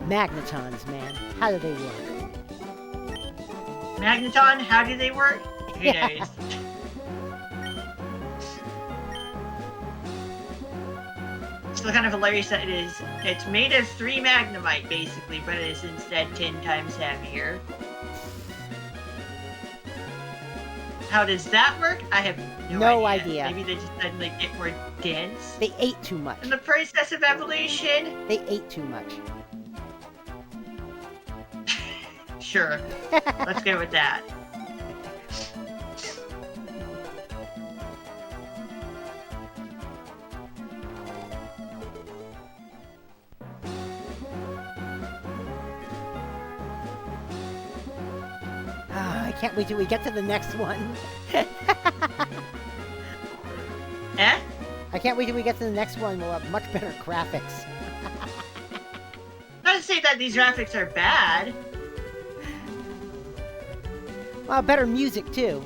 S1: Magnetons, man. How do they work?
S2: Magneton, how do they work? Who knows? Still kind of hilarious that it's made of 3 Magnemite, basically, but it is instead 10 times heavier. How does that work? I have no idea. Maybe they just suddenly get more dense.
S1: They ate too much.
S2: In the process of evolution?
S1: They ate too much.
S2: Sure. Let's go with that.
S1: I can't wait till we get to the next one.
S2: Eh?
S1: I can't wait till we get to the next one. We'll have much better graphics.
S2: Not to say that these graphics are bad.
S1: Well, better music, too.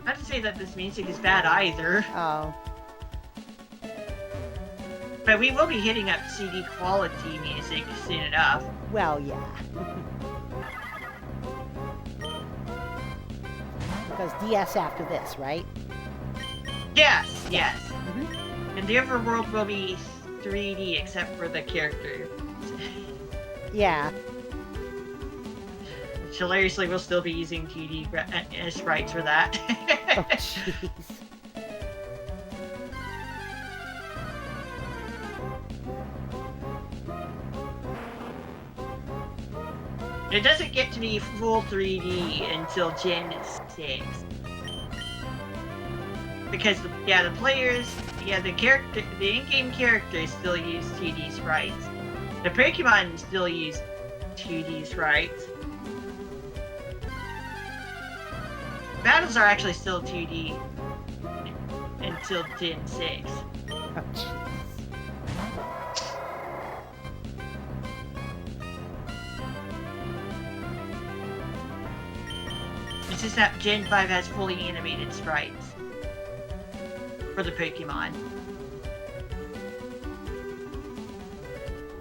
S2: Not to say that this music is bad either.
S1: Oh.
S2: But we will be hitting up CD quality music soon enough.
S1: Well, yeah. Because DS after this, right?
S2: Yes, yes.
S1: Mm-hmm.
S2: And the overworld will be 3D except for the character.
S1: Yeah.
S2: Which hilariously will still be using 2D sprites for that.
S1: Oh, jeez.
S2: It doesn't get to be full 3D until Gen 6. Because, yeah, the players, yeah, the in-game characters still use 2D sprites. The Pokemon still use 2D sprites. Battles are actually still 2D until Gen 6.
S1: Oh, jeez.
S2: It's just that Gen 5 has fully animated sprites for the Pokemon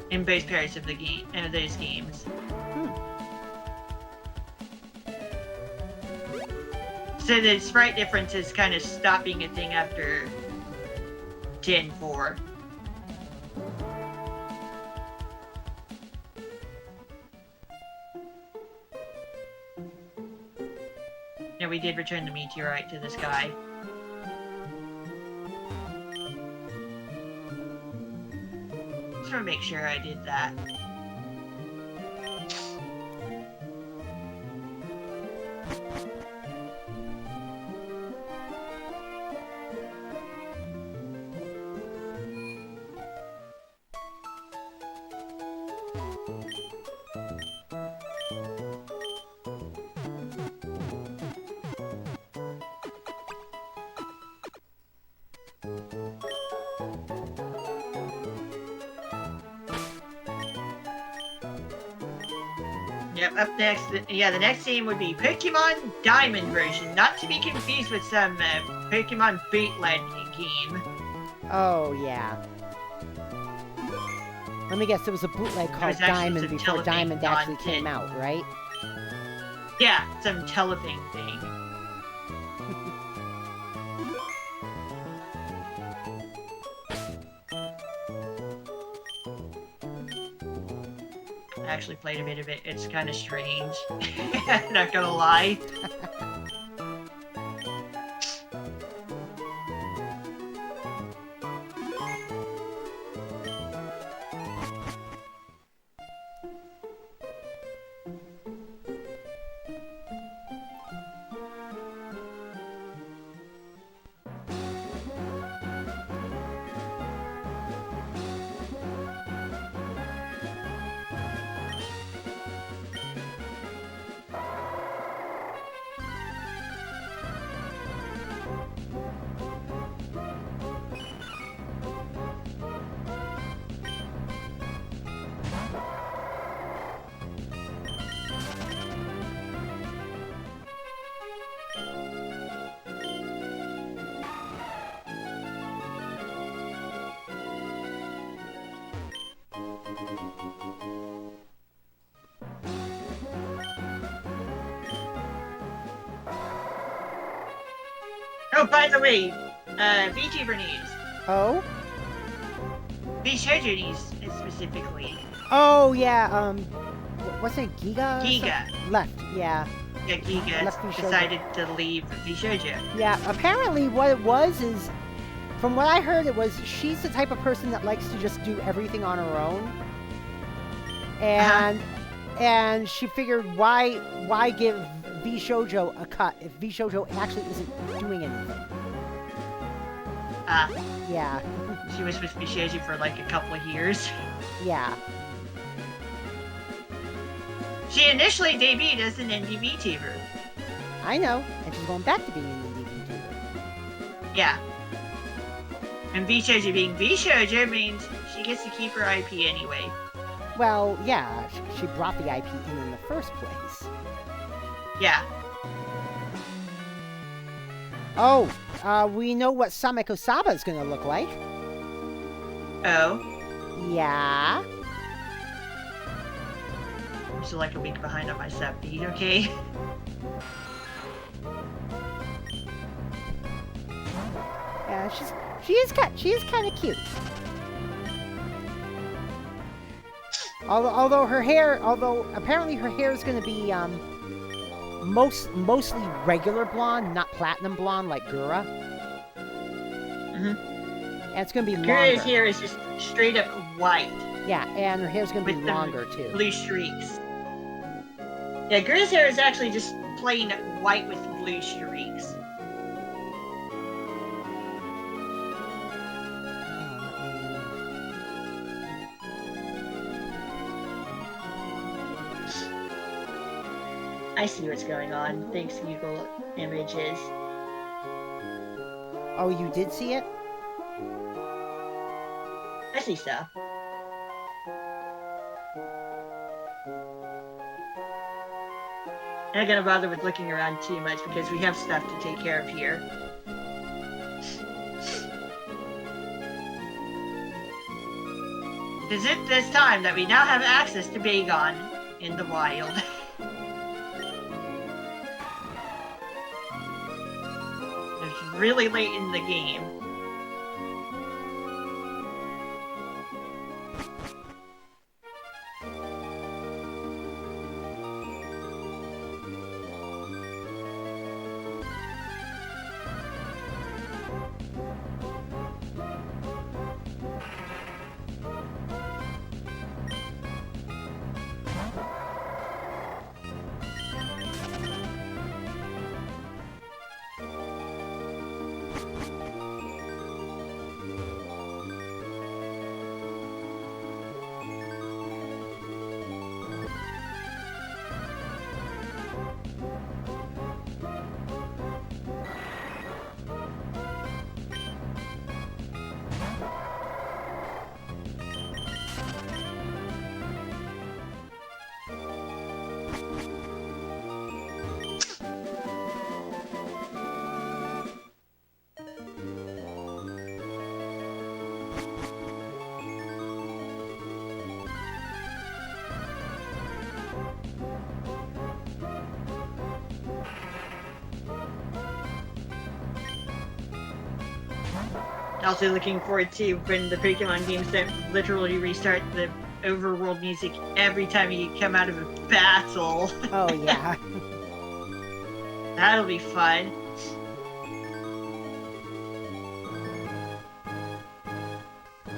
S2: in both pairs of the game those games. So the sprite differences kind of stop being a thing after Gen 4. Yeah, we did return the meteorite to the sky. Just want to make sure I did that. Yep, up next, yeah, the next game would be Pokemon Diamond version, not to be confused with some Pokemon bootleg game.
S1: Oh, yeah. Let me guess, there was a bootleg called Diamond before Diamond actually came out, right?
S2: Yeah, some telephone thing. I actually played a bit of it. It's kind of strange. Not gonna lie. Oh, by the way, VTuber news.
S1: Oh?
S2: VShoujo news specifically.
S1: Oh, yeah, what's it, Giga?
S2: Giga.
S1: Left, yeah.
S2: Yeah, Giga
S1: Left VShoujo.
S2: decided to leave VShoujo.
S1: Yeah, apparently what it was is, from what I heard, it was she's the type of person that likes to just do everything on her own. And she figured why give VShoujo a cut if VShoujo actually isn't doing anything. Yeah.
S2: She was with VShoujo for like a couple of years.
S1: Yeah.
S2: She initially debuted as an indie VTuber.
S1: I know, and she's going back to being an indie VTuber.
S2: Yeah. And VShoujo being VShoujo means she gets to keep her IP anyway.
S1: Well, yeah, she brought the IP in the first place.
S2: Yeah.
S1: Oh, we know what Sameko Saba is going to look like.
S2: Oh,
S1: Yeah.
S2: I'm still like a week behind on my sub feed, okay?
S1: Yeah, she is kind of cute. Although apparently her hair is going to be mostly regular blonde, not platinum blonde like Gura.
S2: Mm-hmm.
S1: And it's going to be longer.
S2: Gura's hair is just straight up white.
S1: Yeah, and her hair's going to be
S2: with
S1: longer
S2: the
S1: too.
S2: blue streaks. Yeah, Gura's hair is actually just plain white with blue streaks. I see what's going on. Thanks, Google Images.
S1: Oh, you did see it?
S2: I see stuff. I'm not gonna bother with looking around too much because we have stuff to take care of here. Is it this time that we now have access to Bagon in the wild? It's really late in the game. Also looking forward to when the Pokemon games don't literally restart the overworld music every time you come out of a battle.
S1: Oh, yeah.
S2: That'll be fun.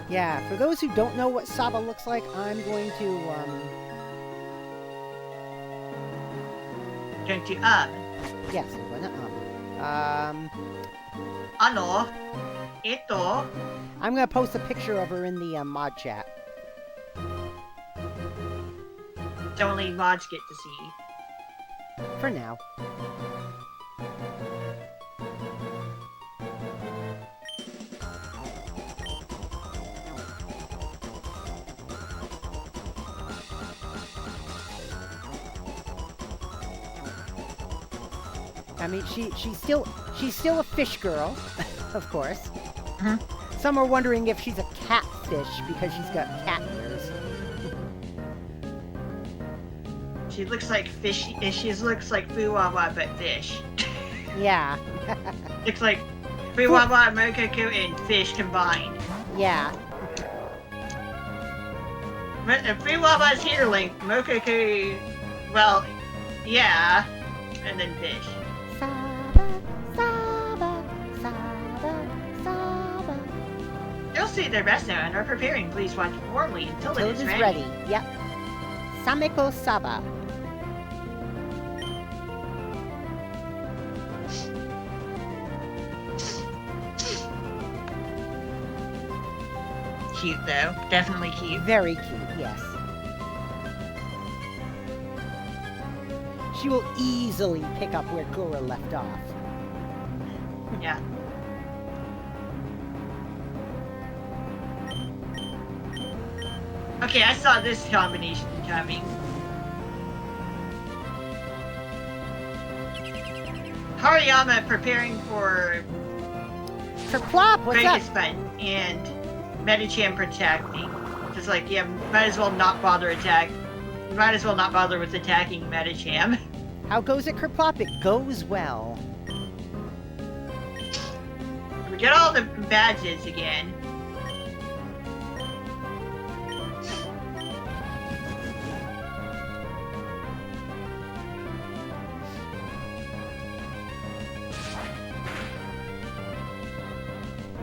S1: Yeah, for those who don't know what Saba looks like, I'm going to,
S2: Going to,
S1: yes, I'm going to,
S2: ano, ito,
S1: I'm going to post a picture of her in the mod chat.
S2: only mods get to see.
S1: For now. I mean, she's still a fish girl, of course.
S2: Mhm.
S1: Some are wondering if she's a catfish because she's got cat ears.
S2: She looks like fish. She looks like Fuwawa but fish.
S1: Yeah.
S2: Looks like Fuwawa, Mokoku, and fish combined.
S1: Yeah.
S2: Fuwawa's hair length, Mokoku, well, yeah, and then fish.
S1: Saba, Saba, Saba, Saba.
S2: They'll see their best now and are preparing. Please watch warmly until
S1: Till
S2: it is ready.
S1: Yep. Sameko Saba.
S2: Cute though, definitely cute.
S1: Very cute, yes. She will easily pick up where Gura left off.
S2: Yeah. Okay, I saw this combination coming. Hariyama preparing for
S1: Kerplop, what's up?
S2: Vegas Fun, and Medicham protecting. Just like, yeah, might as well not bother Might as well not bother with attacking Medicham.
S1: How goes it, Kerplop? It goes well.
S2: We get all the badges again.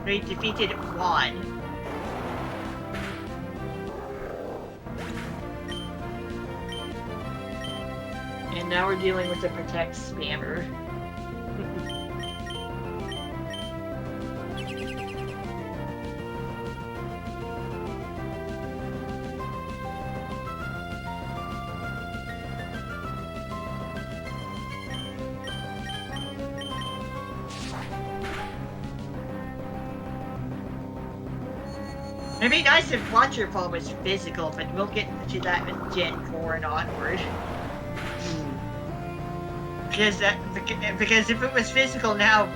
S2: We defeated one. And now we're dealing with the protect spammer. It'd be nice if Watcher Fall was physical, but we'll get to that in Gen 4 and onward. Because if it was physical now,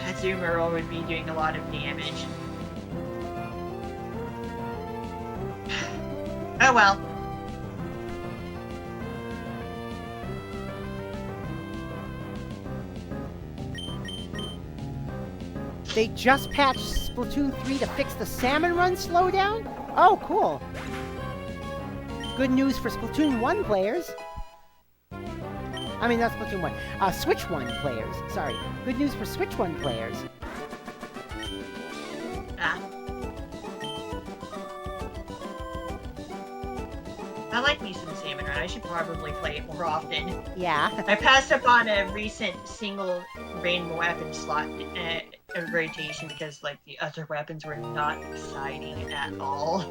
S2: Azumarill would be doing a lot of damage. Oh well.
S1: They just patched Splatoon 3 to fix the salmon run slowdown? Oh, cool. Good news for Splatoon 1 players. I mean, not Splatoon 1. Switch 1 players. Sorry. Good news for Switch 1 players.
S2: I like me some Salmon Run. I should probably play it more often.
S1: Yeah.
S2: I passed up on a recent single rainbow weapon slot rotation because, like, the other weapons were not exciting at all.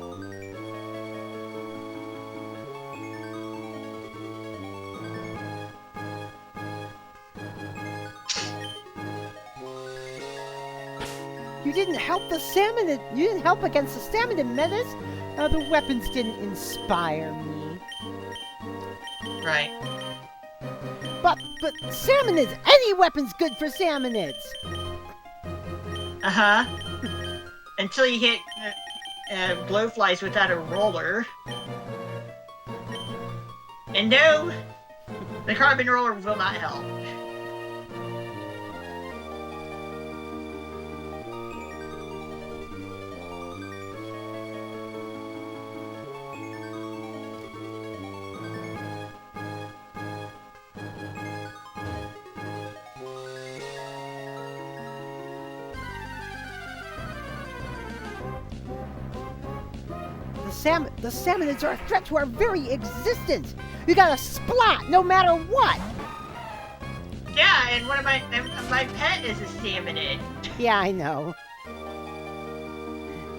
S1: You didn't help the salmon. You didn't help against the salmon menace. The weapons didn't inspire me.
S2: Right.
S1: But salmonids. Any weapon's good for salmonids.
S2: Uh-huh. Until you hit blowflies without a roller. And no, the carbon roller will not help.
S1: The salmonids are a threat to our very existence. You gotta splat no matter what.
S2: Yeah, and one of my pet is a salmonid.
S1: Yeah, I know.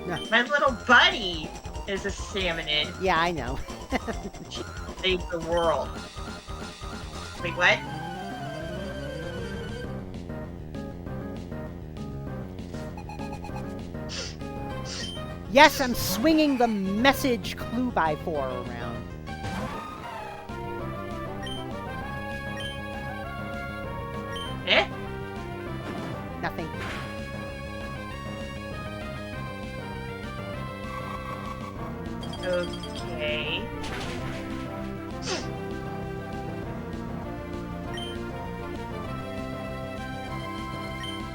S1: No.
S2: My little buddy is a salmonid.
S1: Yeah, I know.
S2: She saved the world. Wait, what?
S1: Yes, I'm swinging the message clue by 4 around.
S2: Eh?
S1: Nothing.
S2: Okay.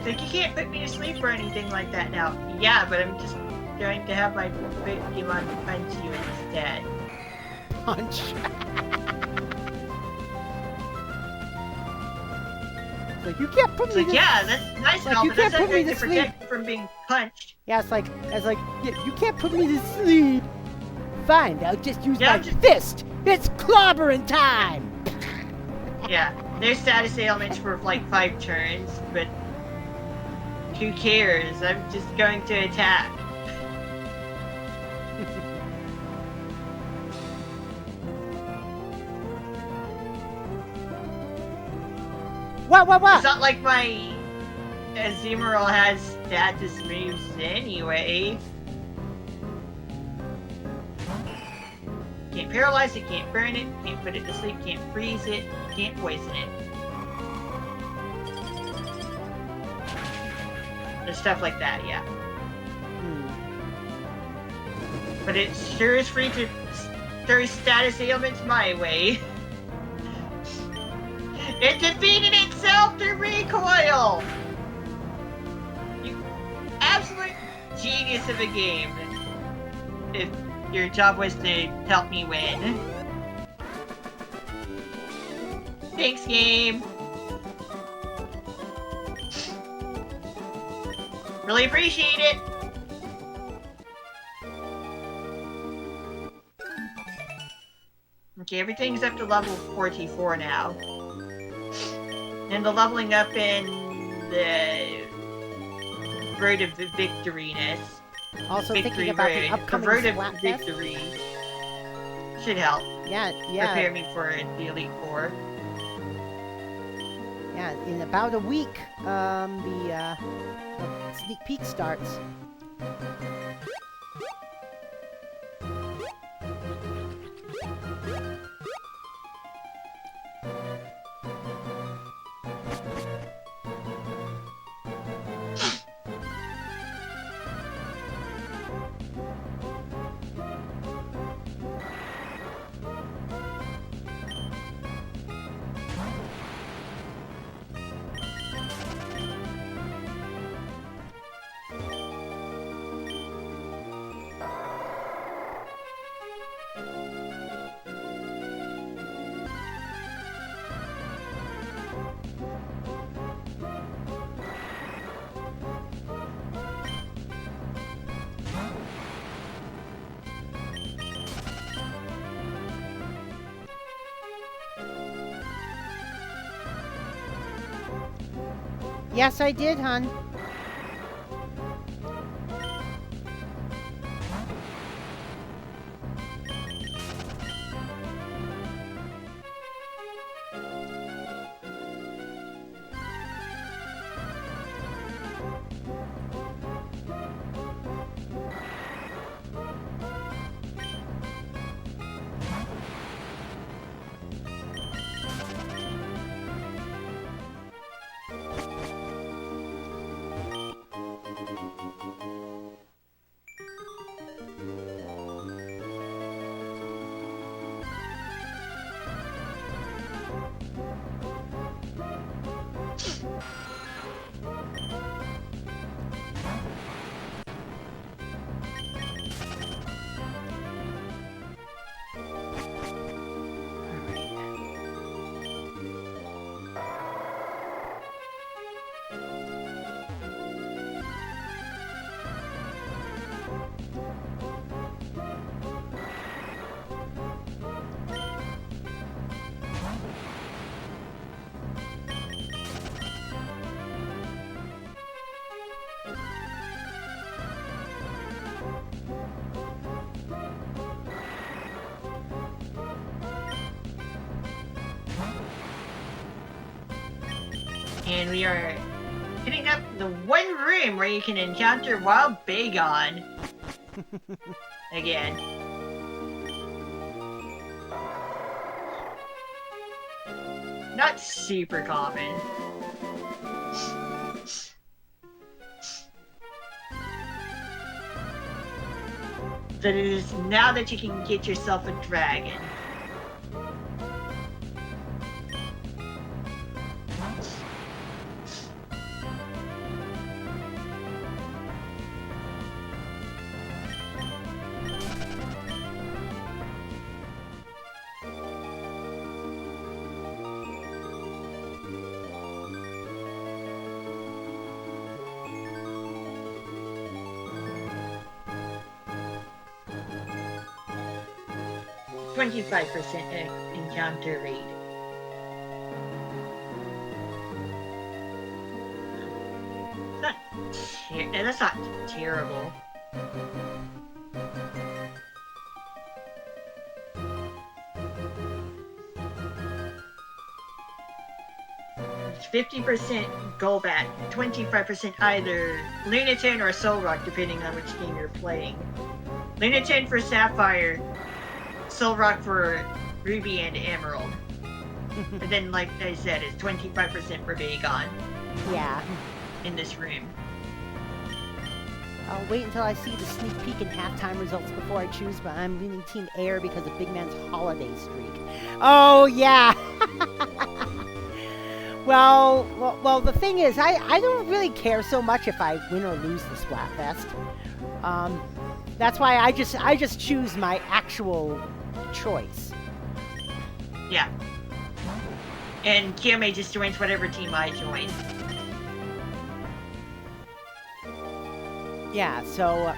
S2: Like, you can't put me to sleep or anything like that now. Yeah, but I'm just going to have my Pokemon punch you instead.
S1: Punch. Like, you can't put
S2: It's
S1: me
S2: like,
S1: to
S2: yeah, that's nice and
S1: like,
S2: all,
S1: you
S2: but that's
S1: can't
S2: not
S1: put me
S2: going
S1: to
S2: to protect you from being punched.
S1: Yeah, it's like, yeah, you can't put me to sleep. Fine, I'll just use
S2: Yeah,
S1: my fist. It's clobbering time.
S2: Yeah, there's status ailments for like 5 turns, but who cares? I'm just going to attack.
S1: What?
S2: It's not like my Azumarill has status moves anyway. Can't paralyze it, can't burn it, can't put it to sleep, can't freeze it, can't poison it. There's stuff like that, yeah. But it sure is free to throw status ailments my way. It defeated itself through recoil! You absolute genius of a game. If your job was to help me win. Thanks, game. Really appreciate it. Okay, everything's up to level 44 now. And the leveling up in the Road of Victoryness.
S1: Also
S2: Victory
S1: thinking about the
S2: Road.
S1: upcoming
S2: The Road of
S1: Splatfest.
S2: Victory should help
S1: Yeah.
S2: prepare me for the Elite Four.
S1: Yeah, in about a week, the sneak peek starts. Yes, I did, hon.
S2: And we are hitting up the one room where you can encounter Wild Bagon. Again. Not super common. But it is now that you can get yourself a dragon. %, encounter rate. That's not terrible. It's 50% Golbat, 25% either Lunatone or Soul Rock, depending on which game you're playing. Lunatone for Sapphire, Soul Rock for Ruby and Emerald. And then, like I said, it's 25% for Bagon.
S1: Yeah.
S2: In this room.
S1: I'll wait until I see the sneak peek and halftime results before I choose, but I'm leaning Team Air because of Big Man's holiday streak. Oh, yeah! Well, the thing is, I don't really care so much if I win or lose the Splatfest. That's why I just choose my actual choice.
S2: Yeah. And Kiyome just joins whatever team I join.
S1: Yeah, so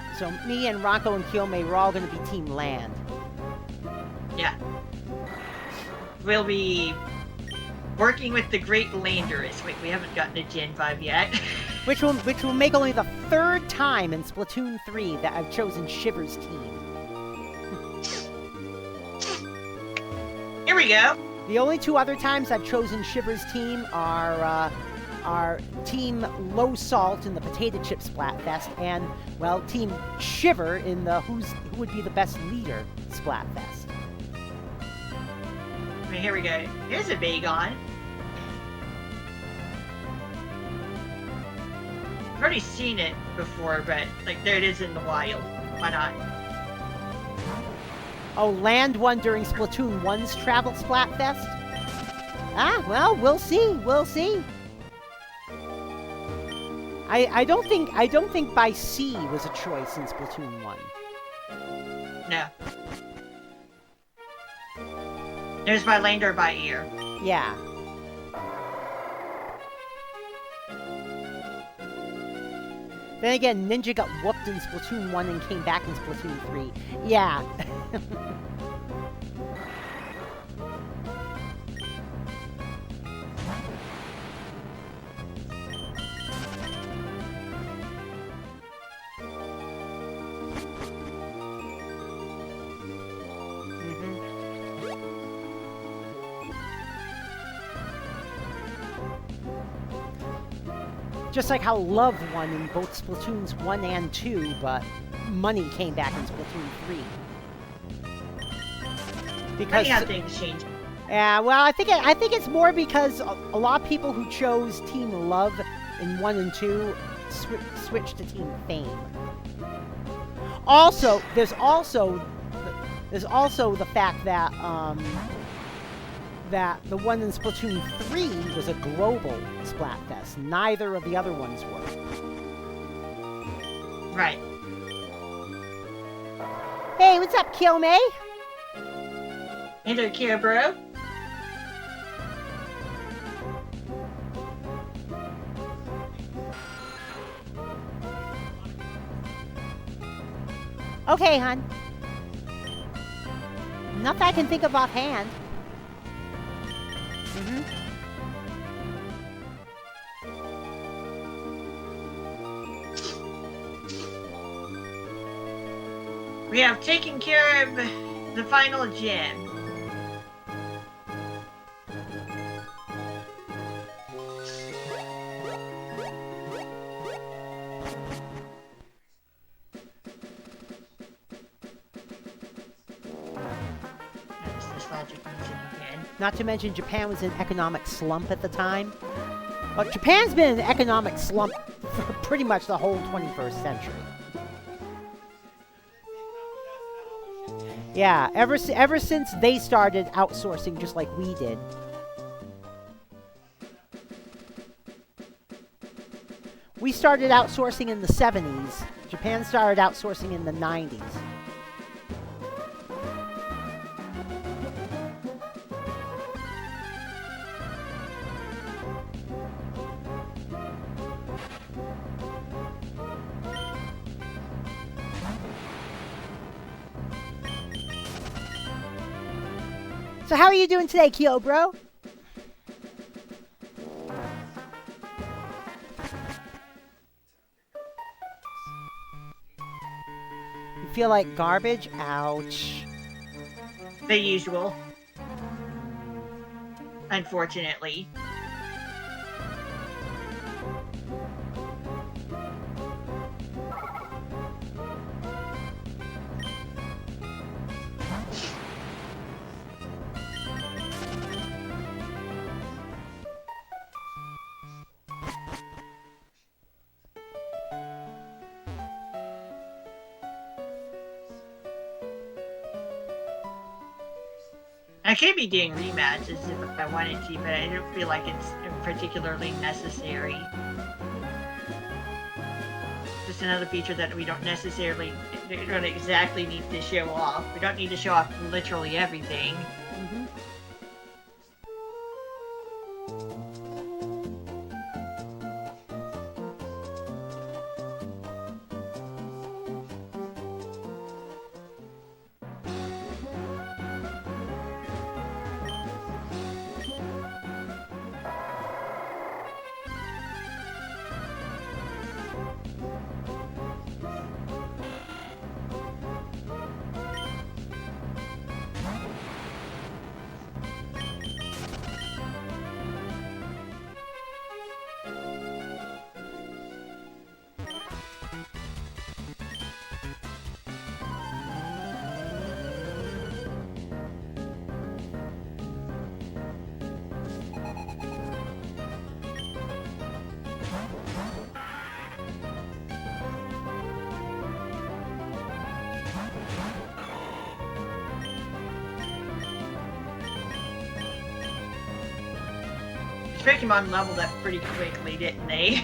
S1: me and Ranko and Kiyome, we're all going to be Team Land.
S2: Yeah. We'll be working with the Great Landers. Wait, we haven't gotten to Gen 5 yet.
S1: Which will make only the third time in Splatoon 3 that I've chosen Shiver's team.
S2: Here we go.
S1: The only two other times I've chosen Shiver's team are Team Low Salt in the Potato Chip Splatfest and, well, Team Shiver in the who would be the best leader Splatfest.
S2: Here we go. Here's a Bagon. I've already seen it before, but, like, there it is in the wild. Why not?
S1: Oh, Land won during Splatoon 1's Travel Splatfest? Ah, well, we'll see. We'll see. I don't think by sea was a choice in Splatoon 1.
S2: No. There's by land or by ear.
S1: Yeah. Then again, Ninja got whooped in Splatoon 1 and came back in Splatoon 3. Yeah. Just like how Love won in both Splatoons 1 and 2, but Money came back in Splatoon 3. Because
S2: how things change.
S1: Yeah, well, I think it's more because a lot of people who chose Team Love in 1 and 2 switched to Team Fame. Also, there's also the fact that that the one in Splatoon 3 was a global Splatfest. Neither of the other ones were.
S2: Right.
S1: Hey, what's up, Kiyome?
S2: Hello, Kira bro.
S1: Okay, hon. Nothing I can think of offhand.
S2: We have taken care of the final gem.
S1: Not to mention Japan was in economic slump at the time. But Japan's been in an economic slump for pretty much the whole 21st century. Yeah, ever since they started outsourcing just like we did. We started outsourcing in the 70s. Japan started outsourcing in the 90s. So how are you doing today, Kyo, bro? You feel like garbage? Ouch.
S2: The usual. Unfortunately. I could be doing rematches if I wanted to, but I don't feel like it's particularly necessary. Just another feature that we don't exactly need to show off. We don't need to show off literally everything.
S1: Mm-hmm.
S2: Pokemon leveled up pretty quickly, didn't they?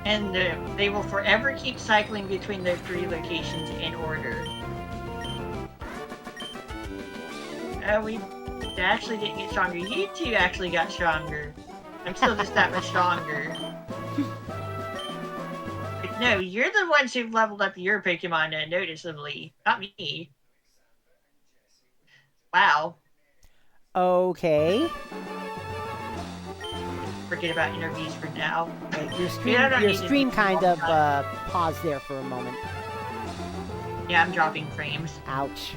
S2: And they will forever keep cycling between their 3 locations in order. We actually didn't get stronger. You 2 actually got stronger. I'm still just that much stronger. No, you're the ones who've leveled up your Pokemon noticeably, not me. Wow.
S1: Okay.
S2: Forget about interviews for now.
S1: Right, your stream kind of paused there for a moment.
S2: Yeah, I'm dropping frames.
S1: Ouch.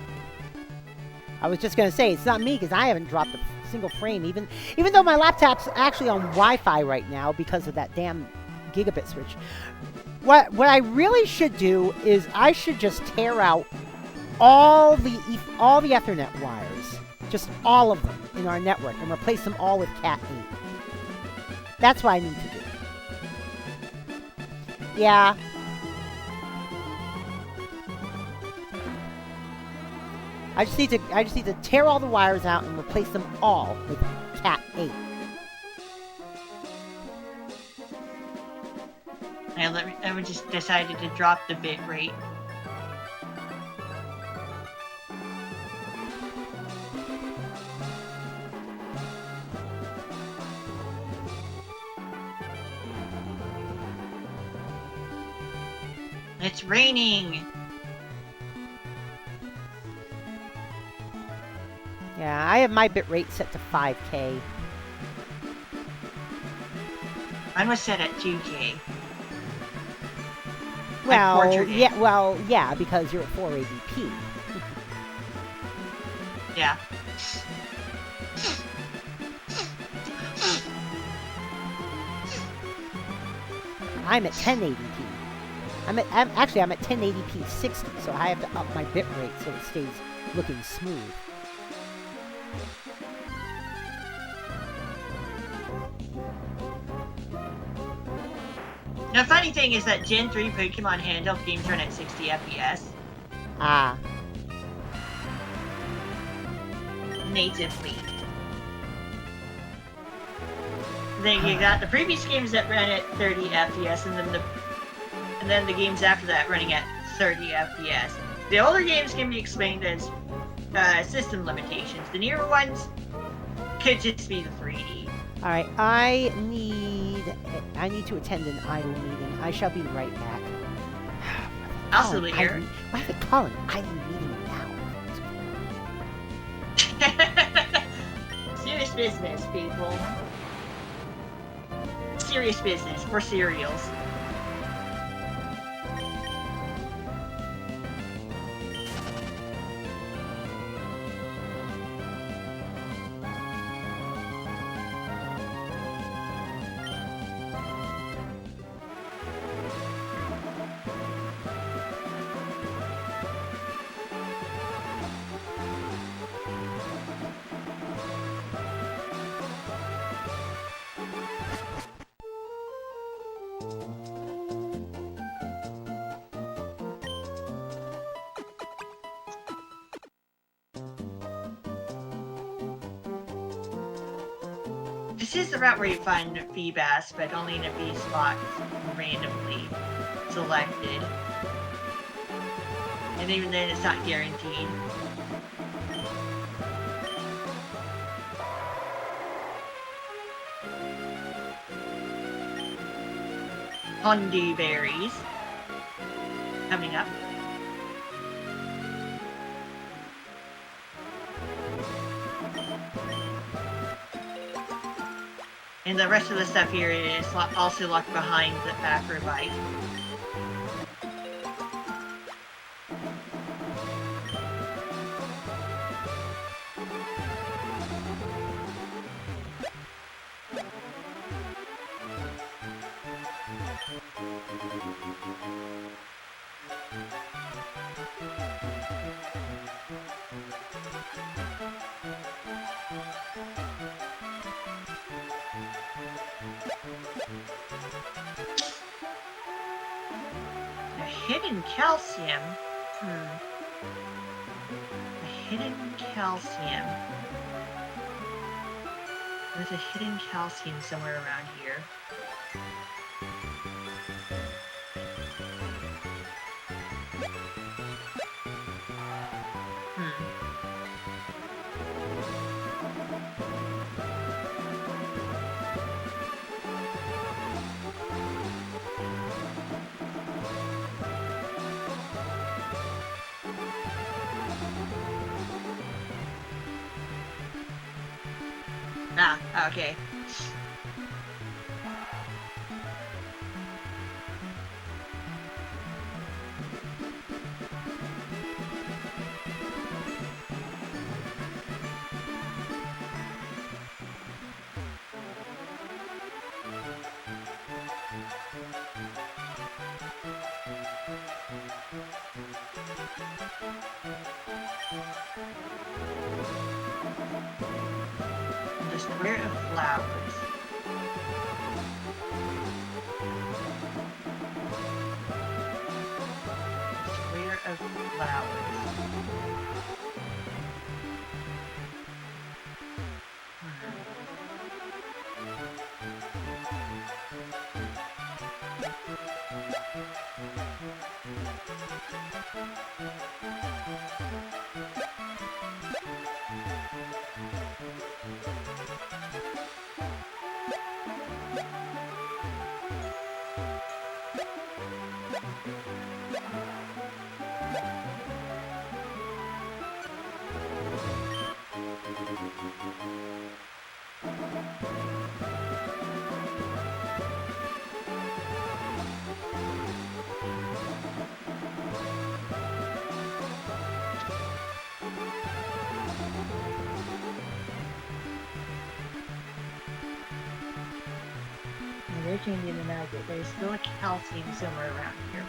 S1: I was just gonna say it's not me because I haven't dropped a single frame, even though my laptop's actually on Wi-Fi right now because of that damn gigabit switch. What I really should do is I should just tear out all the Ethernet wires, just all of them in our network, and replace them all with Cat 8. That's what I need to do. Yeah. I just need to tear all the wires out and replace them all with Cat 8.
S2: And I just decided to drop the bit rate. It's raining.
S1: Yeah, I have my bit rate set to 5K.
S2: Mine was set at 2K.
S1: Well, yeah, because you're at 480p.
S2: Yeah.
S1: I'm at 1080p. I'm at 1080p 60, so I have to up my bit rate so it stays looking smooth.
S2: The funny thing is that Gen 3 Pokemon handheld games run at 60 FPS.
S1: Ah.
S2: Natively. Then you got the previous games that ran at 30 FPS, and then the games after that running at 30 FPS. The older games can be explained as system limitations. The newer ones could just be the 3D.
S1: All right, I need to attend an idle meeting. I shall be right back.
S2: I'll still be here.
S1: Why are they calling an idle meeting now?
S2: Serious business, people. Serious business for cereals. This is the route where you find bee bass, but only in a bee spot randomly selected. And even then, it's not guaranteed. Hondu berries coming up. And the rest of the stuff here is also locked behind the acrobite. Hidden calcium. A hidden calcium. There's a hidden calcium somewhere around here. Ah, okay. The square of flowers. Square of flowers. They're changing the nugget. There's still a calcium somewhere around here.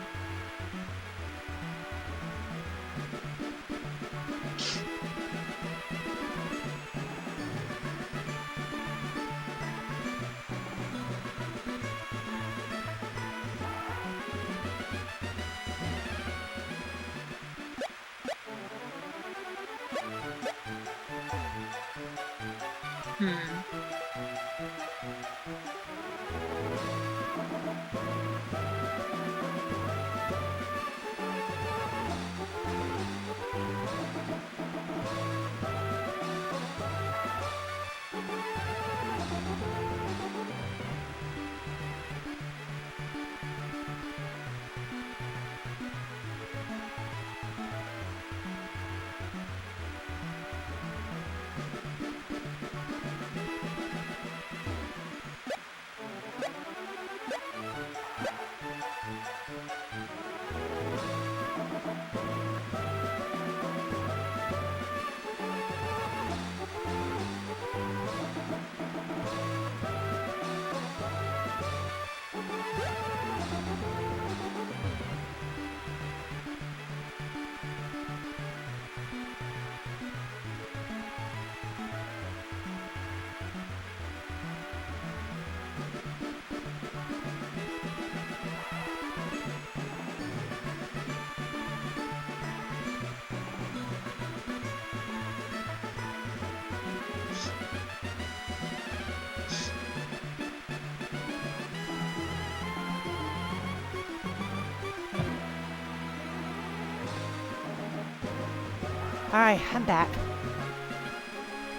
S1: Alright, I'm back.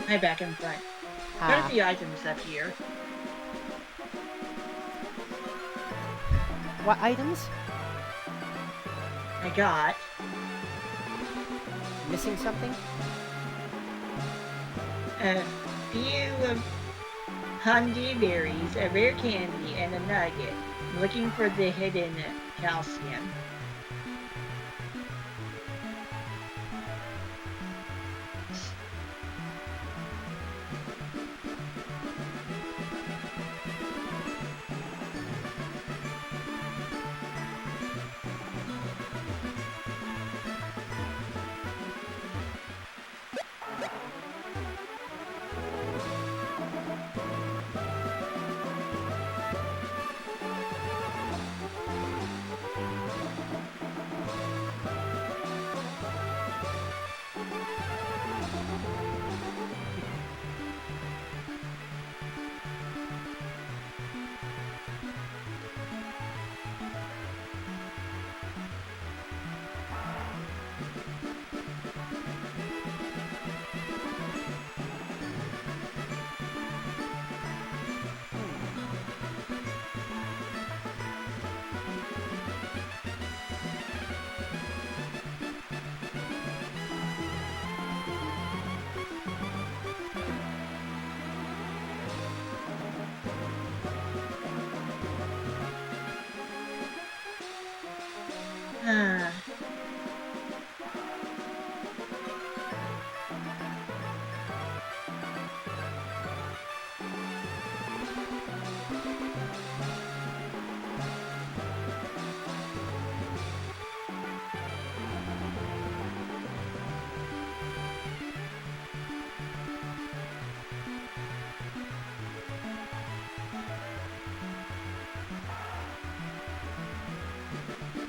S2: I'm back in front. Got a few items up here.
S1: What items?
S2: I got
S1: Missing something?
S2: a few Humdy berries, a rare candy, and a nugget. I'm looking for the hidden calcium.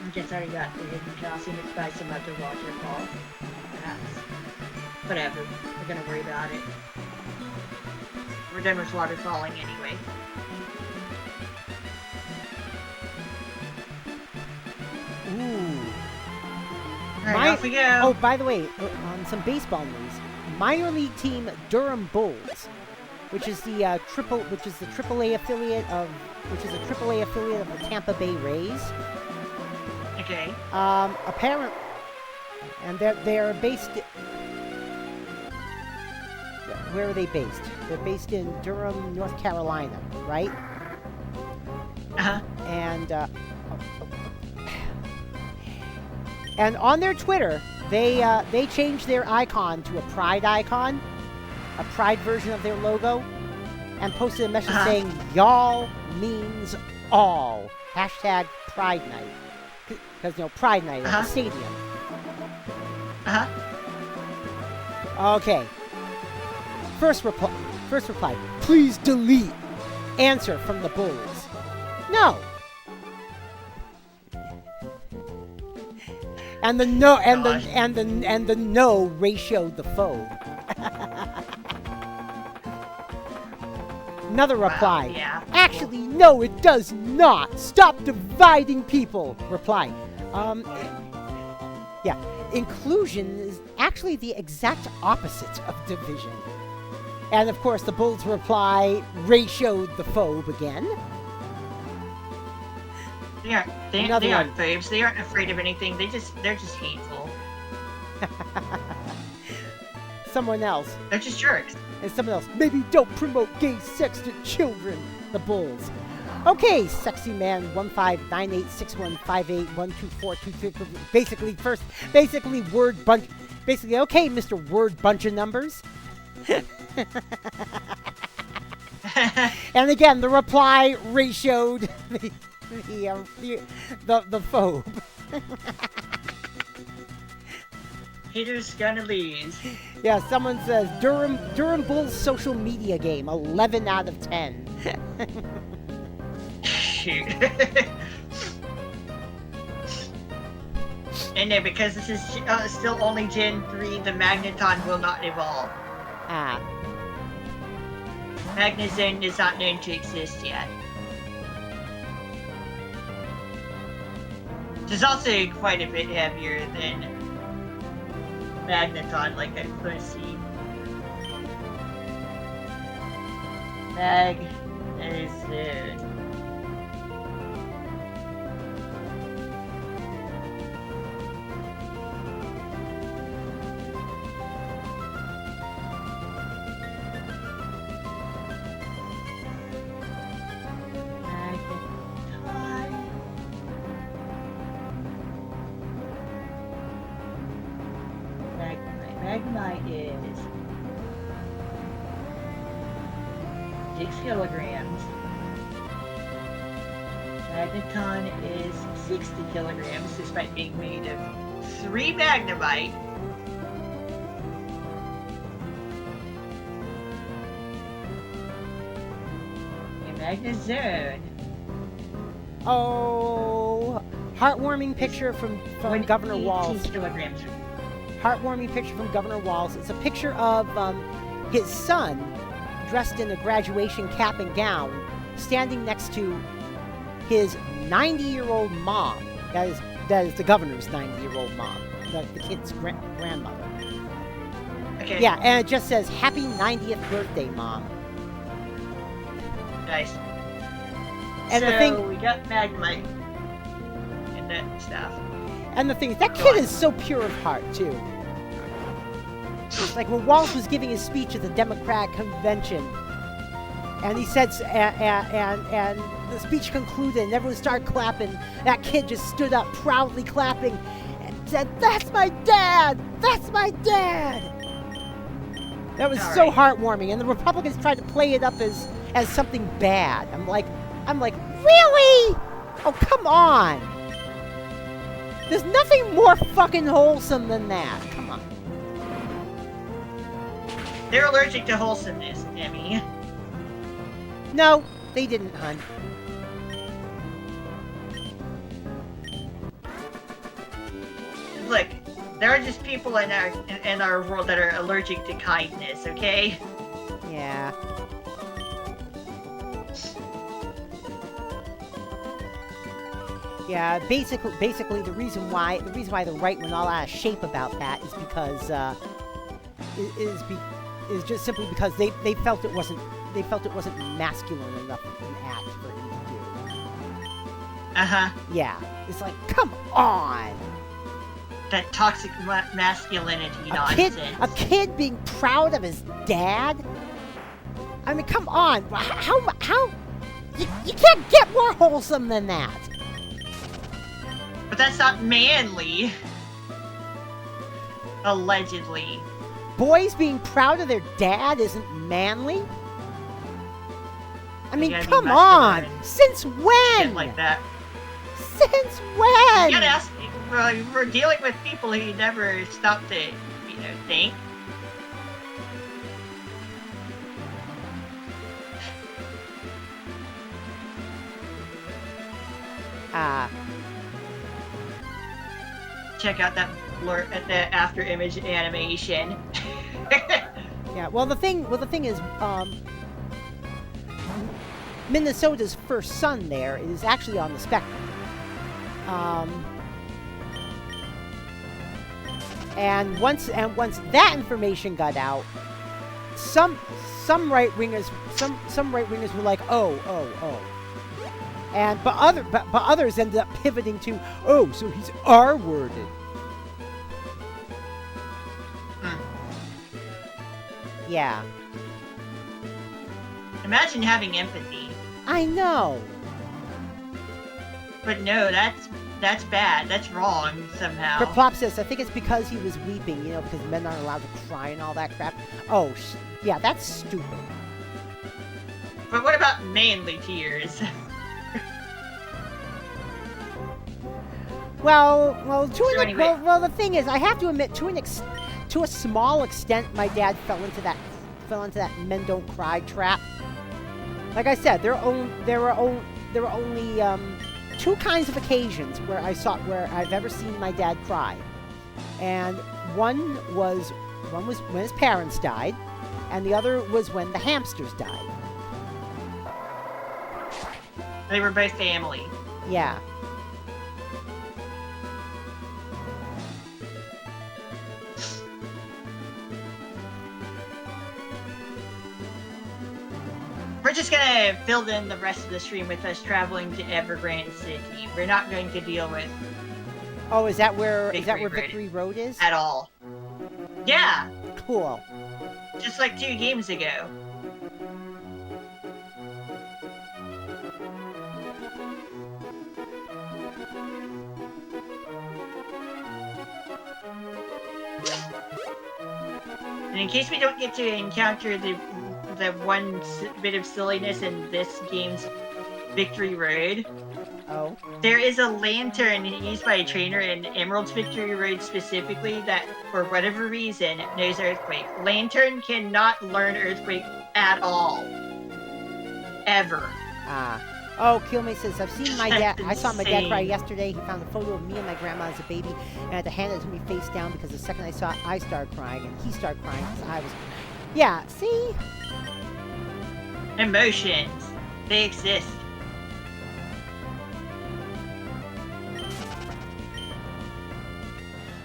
S2: I guess I already got the hidden calcium. It's by some other waterfall. Perhaps. Whatever. We're gonna worry about it. We're done with waterfalling anyway.
S1: Ooh.
S2: Alright, off we go.
S1: Oh, by the way, some baseball news. Minor league team Durham Bulls, which is the AAA affiliate of the Tampa Bay Rays.
S2: Okay.
S1: Apparent, and they're based. Where are they based? They're based in Durham, North Carolina, right?
S2: Uh-huh.
S1: And on their Twitter, they changed their icon to a pride icon, a pride version of their logo, and posted a message saying, "Y'all means all." Hashtag Pride Night. Because, Pride Night at the stadium. Okay. First reply. Please delete. Answer from the Bulls. No. And the no the no ratioed the foe. Another reply.
S2: Wow, yeah.
S1: Actually, no, it does not. Stop dividing people. Reply. Yeah. Inclusion is actually the exact opposite of division. And of course, the Bulls reply, ratioed the phobe again.
S2: Yeah, they aren't phobes. They aren't afraid of anything. They're just hateful.
S1: Someone else.
S2: They're just jerks.
S1: And someone else. Maybe don't promote gay sex to children. The Bulls. Okay, sexy man 15986158124223. Basically word bunch. Basically, okay, Mr. Word Bunch of Numbers. And again, the reply ratioed the phobe.
S2: Haters gonna lose.
S1: Yeah, someone says Durham Bulls social media game 11 out of 10.
S2: Shoot. And then because this is still only Gen 3, the Magneton will not evolve.
S1: Ah.
S2: Magnezone is not known to exist yet. It's also quite a bit heavier than magneton like a pussy. Magnezoon. Magnemite is 6 kilograms. Magneton is 60 kilograms, despite being made of 3 Magnemite. And Magnezoon.
S1: Oh, heartwarming picture from Governor Walls.
S2: Kilograms.
S1: Heartwarming picture from Governor Walls. It's a picture of his son, dressed in a graduation cap and gown, standing next to his 90-year-old mom. That is the governor's 90-year-old mom, the kid's grandmother.
S2: Okay.
S1: Yeah, and it just says, "Happy 90th birthday, Mom."
S2: Nice.
S1: And
S2: so
S1: the thing,
S2: we got Magnemite and that stuff.
S1: and the thing is, that kid is so pure of heart too. Like when Walsh was giving his speech at the Democratic convention, and he said, and the speech concluded, and everyone started clapping. That kid just stood up, proudly clapping, and said, "That's my dad! That's my dad!" That was so heartwarming, and the Republicans tried to play it up as something bad. I'm like, really? Oh, come on! There's nothing more fucking wholesome than that. Come on.
S2: They're allergic to wholesomeness, Emmy.
S1: No, they didn't, hun.
S2: Look, there are just people in our world that are allergic to kindness, okay?
S1: Yeah. Yeah, basically the reason why the right went all out of shape about that is because is just simply because they felt it wasn't masculine enough an act for him to do.
S2: Uh-huh.
S1: Yeah, it's like, come on.
S2: That toxic masculinity nonsense.
S1: A kid being proud of his dad. I mean, come on. How you can't get more wholesome than that.
S2: But that's not manly. Allegedly.
S1: Boys being proud of their dad isn't manly? I mean, come on! Since when?
S2: Shit like that.
S1: Since when?
S2: You gotta ask, we're dealing with people who never stop to, think. Check out that blur at the after image animation.
S1: Yeah, well the thing is, Minnesota's first son there is actually on the spectrum. And once that information got out, some right wingers were like, oh. And but others ended up pivoting to, oh, so he's R-worded. Yeah.
S2: Imagine having empathy.
S1: I know.
S2: But no, that's bad. That's wrong somehow.
S1: Perplop says, I think it's because he was weeping, because men aren't allowed to cry and all that crap. Oh, yeah, that's stupid.
S2: But what about manly tears?
S1: Well, the thing is, I have to admit, to a small extent, my dad fell into that men don't cry trap. Like I said, there were only 2 kinds of occasions where I've ever seen my dad cry, and one was when his parents died, and the other was when the hamsters died.
S2: They were both family.
S1: Yeah.
S2: just gonna fill in the rest of the stream with us traveling to Evergrande City. We're not going to deal with
S1: Oh, is that where
S2: Road.
S1: Victory Road is?
S2: At all. Yeah,
S1: Cool.
S2: just like 2 games ago. And in case we don't get to encounter the one bit of silliness in this game's Victory Road,
S1: Oh.
S2: there is a lantern used by a trainer in Emerald's Victory Road specifically that, for whatever reason, knows Earthquake. Lantern cannot learn Earthquake at all. Ever.
S1: Ah. Oh, Killmate says, I've seen my dad. I saw my dad cry
S2: Insane.
S1: yesterday. He found a photo of me and my grandma as a baby and had to hand it to me face down because the second I saw it, I started crying and he started crying because I was. Yeah, see?
S2: Emotions. They exist.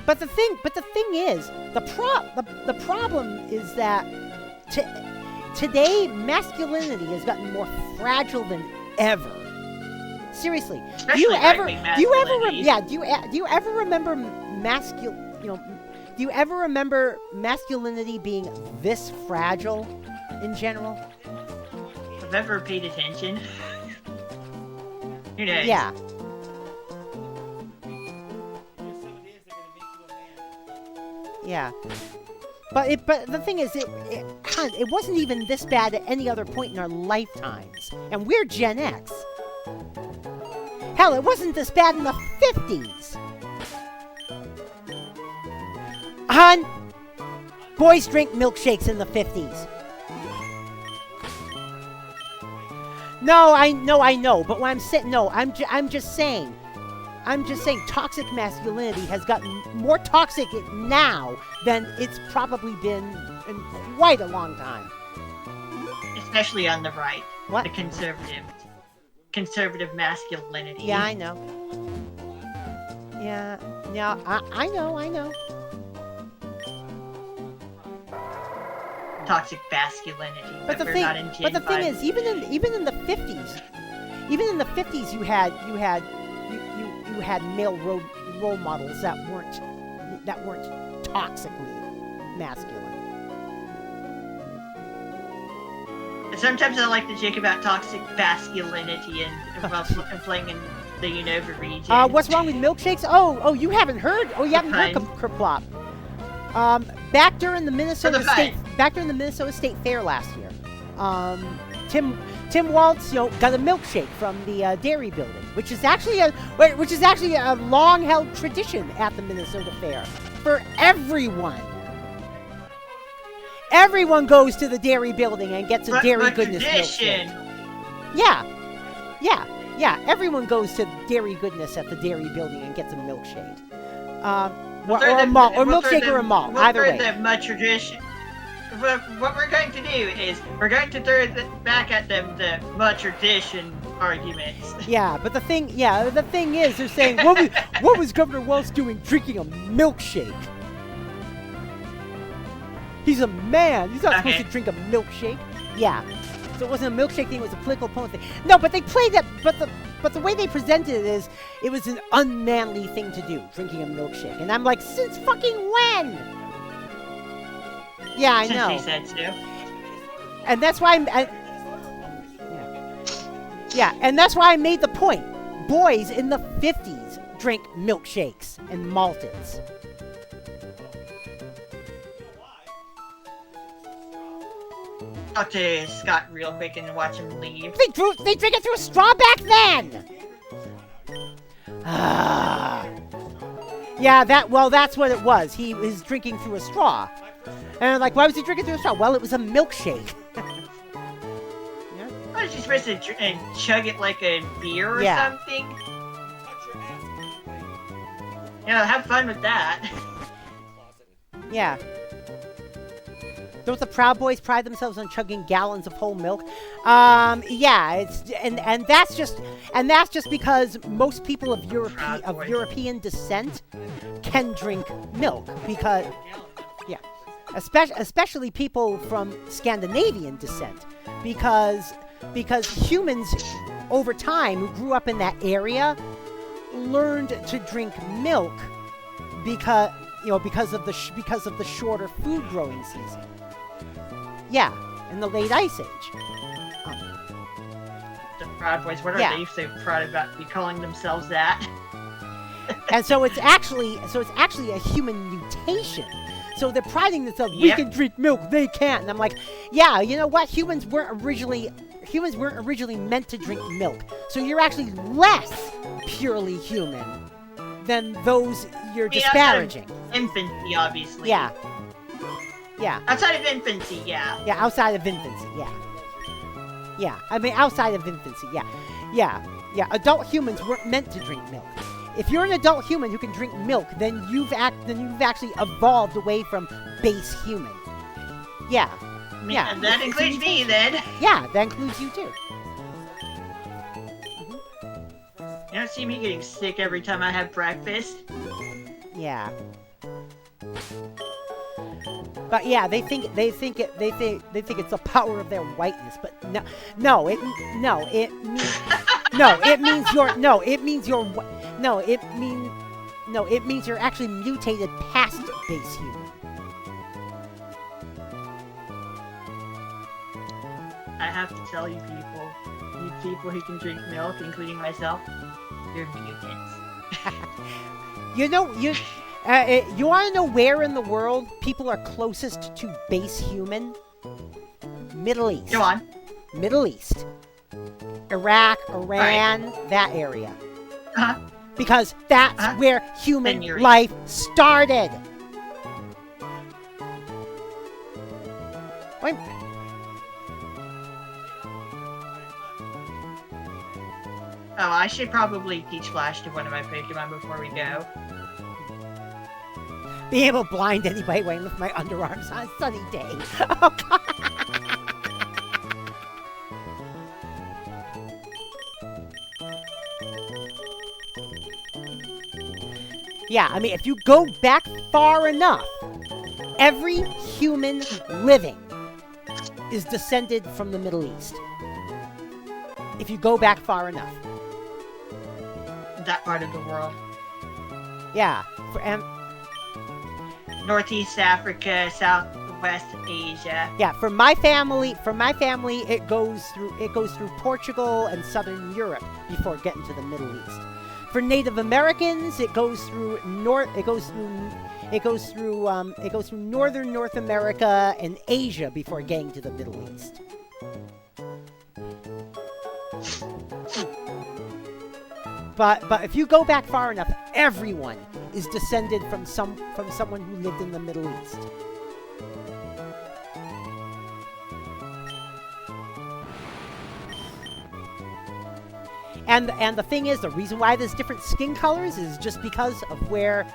S1: But the thing is, the problem is that today masculinity has gotten more fragile than ever. Seriously, do you ever remember masculinity being this fragile in general?
S2: If I've ever paid attention. Who knows?
S1: Yeah. Yeah. But the thing is, it wasn't even this bad at any other point in our lifetimes. And we're Gen X. Hell, it wasn't this bad in the 50s. Hun, boys drink milkshakes in the 50s. No, I know, but when I'm saying, no, I'm just saying toxic masculinity has gotten more toxic now than it's probably been in quite a long time.
S2: Especially on the right.
S1: What?
S2: The conservative masculinity.
S1: Yeah, I know. Yeah, I know.
S2: Toxic masculinity.
S1: But the
S2: we're
S1: thing,
S2: not in Gen 5.
S1: is, even in the 50s, you had male role models that weren't toxically masculine.
S2: Sometimes I like to joke about toxic masculinity and while playing in the Unova region.
S1: What's wrong with milkshakes? Oh, you haven't heard? Oh, you haven't heard Kerplop. Back during the Minnesota State Fair last year, Tim Waltz, got a milkshake from the dairy building, which is actually a long-held tradition at the Minnesota Fair for everyone. Everyone goes to the dairy building and gets a dairy goodness
S2: tradition.
S1: milkshake. Yeah. Everyone goes to Dairy Goodness at the dairy building and gets a milkshake. Or a malt, or milkshake or a malt, either way.
S2: The tradition. What we're going to do is we're going to throw back at them the tradition arguments.
S1: Yeah, but the thing is, they're saying, what was Governor Wells doing drinking a milkshake? He's a man. He's not supposed to drink a milkshake. Yeah. So it wasn't a milkshake thing, it was a political opponent thing. No, but they played that, but the way they presented it is, it was an unmanly thing to do, drinking a milkshake. And I'm like, since fucking when? Yeah, I know.
S2: Since he said so.
S1: And that's why and that's why I made the point. Boys in the 50s drink milkshakes and malteds.
S2: Talk to Scott real quick and watch him leave.
S1: They drink it through a straw back then. Yeah, that's what it was. He was drinking through a straw. And I'm like, why was he drinking through a straw? Well, it was a milkshake. Yeah.
S2: Why is he supposed to chug it like a beer or something? Yeah, have fun with that.
S1: Yeah. Don't the Proud Boys pride themselves on chugging gallons of whole milk? Yeah, it's and that's just because most people of European descent can drink milk because especially people from Scandinavian descent because because humans over time who grew up in that area learned to drink milk because of the shorter food growing season. Yeah, in the late Ice Age.
S2: The Proud Boys, what are
S1: Yeah.
S2: they so proud about be calling themselves that?
S1: And so it's actually a human mutation. So they're priding themselves, we
S2: Yep.
S1: can drink milk, they can't. And I'm like, yeah, you know what? Humans weren't originally meant to drink milk. So you're actually less purely human than those you're disparaging.
S2: Infancy, obviously.
S1: Yeah. Yeah.
S2: Outside of infancy, yeah.
S1: Yeah, outside of infancy, yeah. Yeah, I mean, outside of infancy, yeah. Yeah, yeah, adult humans weren't meant to drink milk. If you're an adult human who can drink milk, then you've actually evolved away from base human. Yeah, yeah.
S2: And that
S1: it's a
S2: includes me,
S1: mutation.
S2: then.
S1: Yeah, that includes you too.
S2: You don't see me getting sick every time I have breakfast.
S1: Yeah. But yeah, they think it's the power of their whiteness, but it means you're actually mutated past base human.
S2: I have to tell you people who can drink milk, including myself, you're mutants.
S1: You want to know where in the world people are closest to base human? Middle East.
S2: Go on.
S1: Middle East. Iraq, Iran, that area.
S2: Uh-huh.
S1: Because that's where human
S2: Then you're
S1: life started. Wait.
S2: Oh, I should probably teach Flash to one of my Pokemon before we go.
S1: Being able to blind anybody when I lift my underarms on a sunny day. Oh, God. Yeah, I mean, if you go back far enough, every human living is descended from the Middle East. If you go back far enough.
S2: That part of the world.
S1: Yeah.
S2: Northeast Africa, Southwest Asia.
S1: Yeah, for my family, it goes through Portugal and Southern Europe before getting to the Middle East. For Native Americans, it goes through northern North America and Asia before getting to the Middle East. But if you go back far enough, everyone is descended from someone who lived in the Middle East. And the thing is, the reason why there's different skin colors is just because of where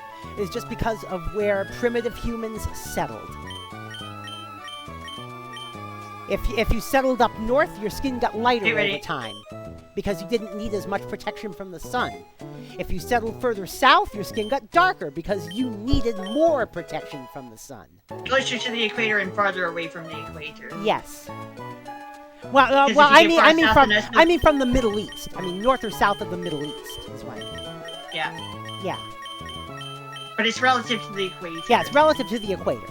S1: primitive humans settled. If you settled up north, your skin got lighter over time because you didn't need as much protection from the sun. If you settled further south, your skin got darker because you needed more protection from the sun.
S2: Closer to the equator and farther away from the equator.
S1: Yes. Well, I mean from the Middle East. I mean north or south of the Middle East is what I mean.
S2: Yeah.
S1: Yeah.
S2: But it's relative to the equator.
S1: Yeah, it's relative to the equator.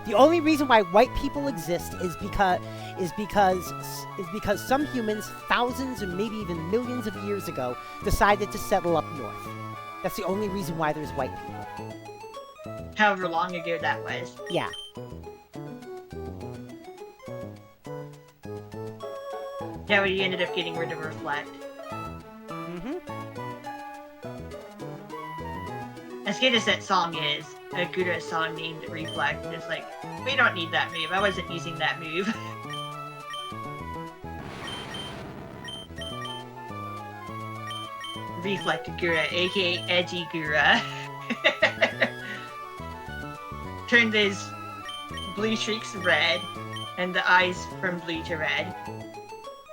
S1: The only reason why white people exist is because some humans thousands and maybe even millions of years ago decided to settle up north. That's the only reason why there's white people.
S2: However long ago that was.
S1: Yeah.
S2: Yeah, we ended up getting rid of Reflect.
S1: Mm-hmm.
S2: As good as that song is, a Gura song named Reflect, it's like, we don't need that move. I wasn't using that move. Reflect Gura, aka Edgy Gura. Turn those blue streaks red, and the eyes from blue to red.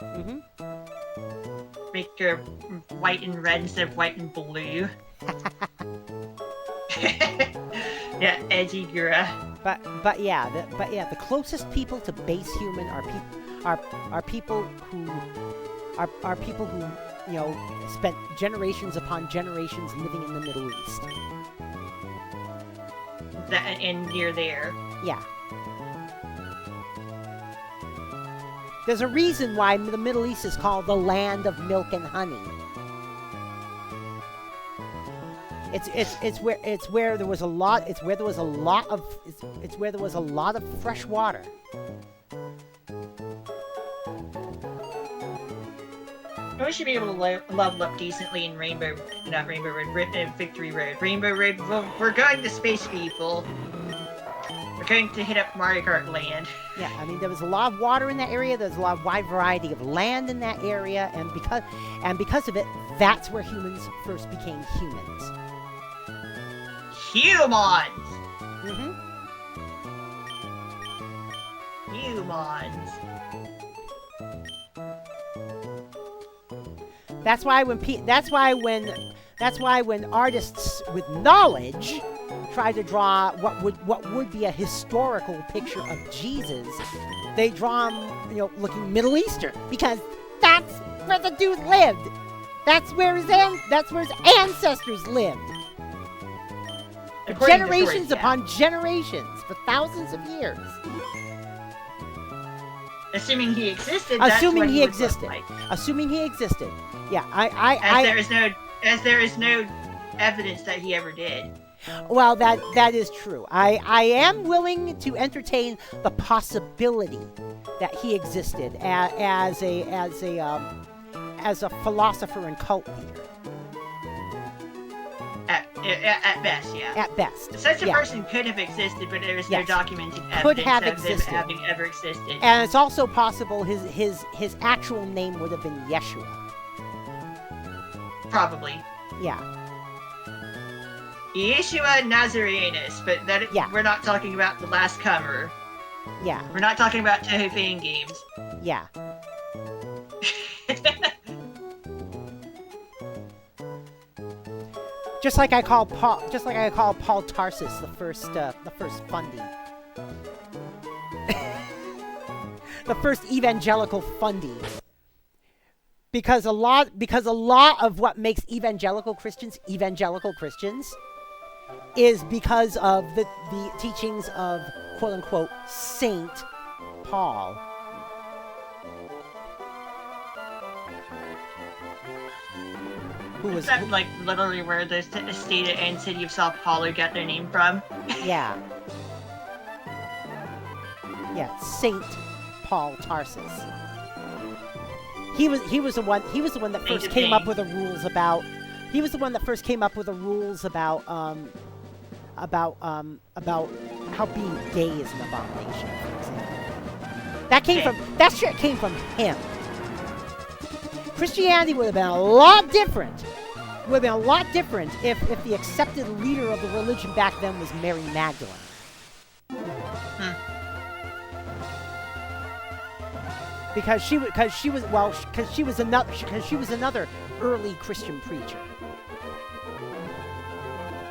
S1: Mm-hmm.
S2: Make her white and red instead of white and blue. Yeah, edgy Gura.
S1: But yeah, the closest people to base human are people who you know spent generations upon generations living in the Middle East.
S2: And near there.
S1: Yeah. There's a reason why the Middle East is called the land of milk and honey. It's where there was a lot of fresh water.
S2: We should be able to level up decently in Victory Road. Rainbow Road, we're going to space, people. We're going to hit up Mario Kart Land.
S1: Yeah, I mean, there was a lot of water in that area. There's a lot of wide variety of land in that area, and because of it, that's where humans first became humans.
S2: Humans!
S1: Mm-hmm.
S2: Humans.
S1: That's why when artists with knowledge try to draw what would be a historical picture of Jesus, they draw him, looking Middle Eastern, because that's where the dude lived. That's where his ancestors lived. Generations upon generations for thousands of years.
S2: Assuming he existed.
S1: Assuming he existed. Assuming he existed. Yeah,
S2: as there is no evidence that he ever did.
S1: Well, that is true. I am willing to entertain the possibility that he existed as a philosopher and cult leader.
S2: At best, yeah.
S1: At best.
S2: Such a person could have existed, but there is no documented evidence of him having ever existed.
S1: And it's also possible his actual name would have been Yeshua.
S2: Probably.
S1: Yeah.
S2: Yeshua Nazarenus, but we're not talking about the last comer.
S1: Yeah.
S2: We're not talking about Toho Fan Games.
S1: Yeah. Just like I call Paul Tarsus the first fundy. The first evangelical fundy. Because a lot of what makes evangelical Christians is because of the teachings of quote unquote Saint Paul.
S2: Is that like literally where the state and city of Sao Paulo got their name from?
S1: Yeah. Yeah, Saint Paul Tarsus. He was the one that first came up with the rules about. He was the one that first came up with the rules about how being gay is an abomination, for example. That shit came from him. Christianity would have been a lot different. If the accepted leader of the religion back then was Mary Magdalene. Because she was another early Christian preacher.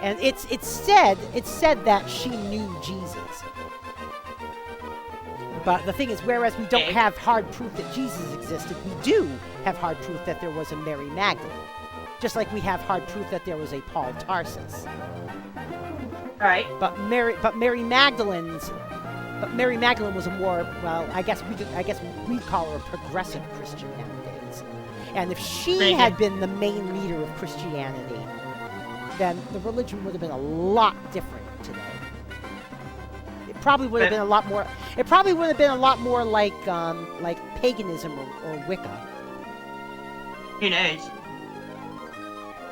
S1: And it's said that she knew Jesus. But the thing is, whereas we don't have hard proof that Jesus existed, we do have hard proof that there was a Mary Magdalene. Just like we have hard proof that there was a Paul Tarsus.
S2: Right.
S1: But Mary Magdalene was a more, well, I guess we'd call her a progressive Christian nowadays. And if she had been the main leader of Christianity, then the religion would have been a lot different today. It probably would have been a lot more. It probably would have been a lot more like paganism or Wicca.
S2: Who knows?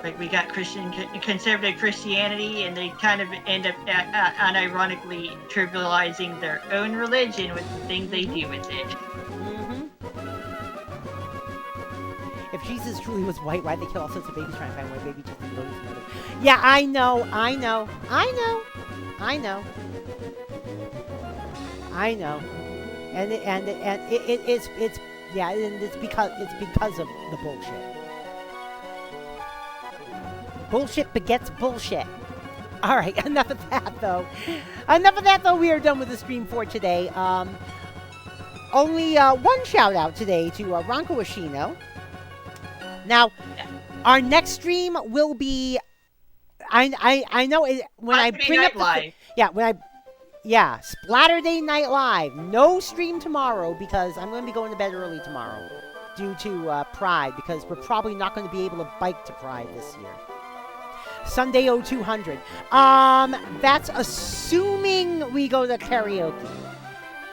S2: Like, we got conservative Christianity, and they kind of end up unironically trivializing their own religion with the things they do with it.
S1: Mm-hmm. If Jesus truly was white, why'd they kill all sorts of babies trying to find a white baby just to go to his mother? Yeah, I know. And it's because of the bullshit. Bullshit begets bullshit. All right, enough of that, though. Enough of that, though. We are done with the stream for today. Only one shout-out today to RankoHoshino. Now, our next stream will be... I know when I bring up the... Yeah, Splatterday Night Live. No stream tomorrow because I'm going to be going to bed early tomorrow due to Pride, because we're probably not going to be able to bike to Pride this year. Sunday 0200. That's assuming we go to karaoke.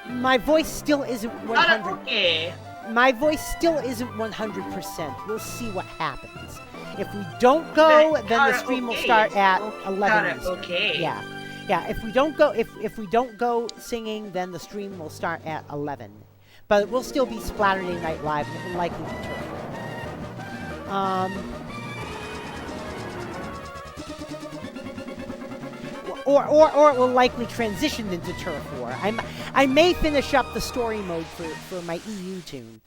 S1: My voice still isn't 100. My voice still isn't 100%. We'll see what happens. If we don't go, then the stream will start at 11 Eastern. Yeah. If we don't go singing, then the stream will start at 11. But it will still be Splatterday Night Live, and it will likely be turf. Or it will likely transition into Turf War. I may finish up the story mode for my EU tune,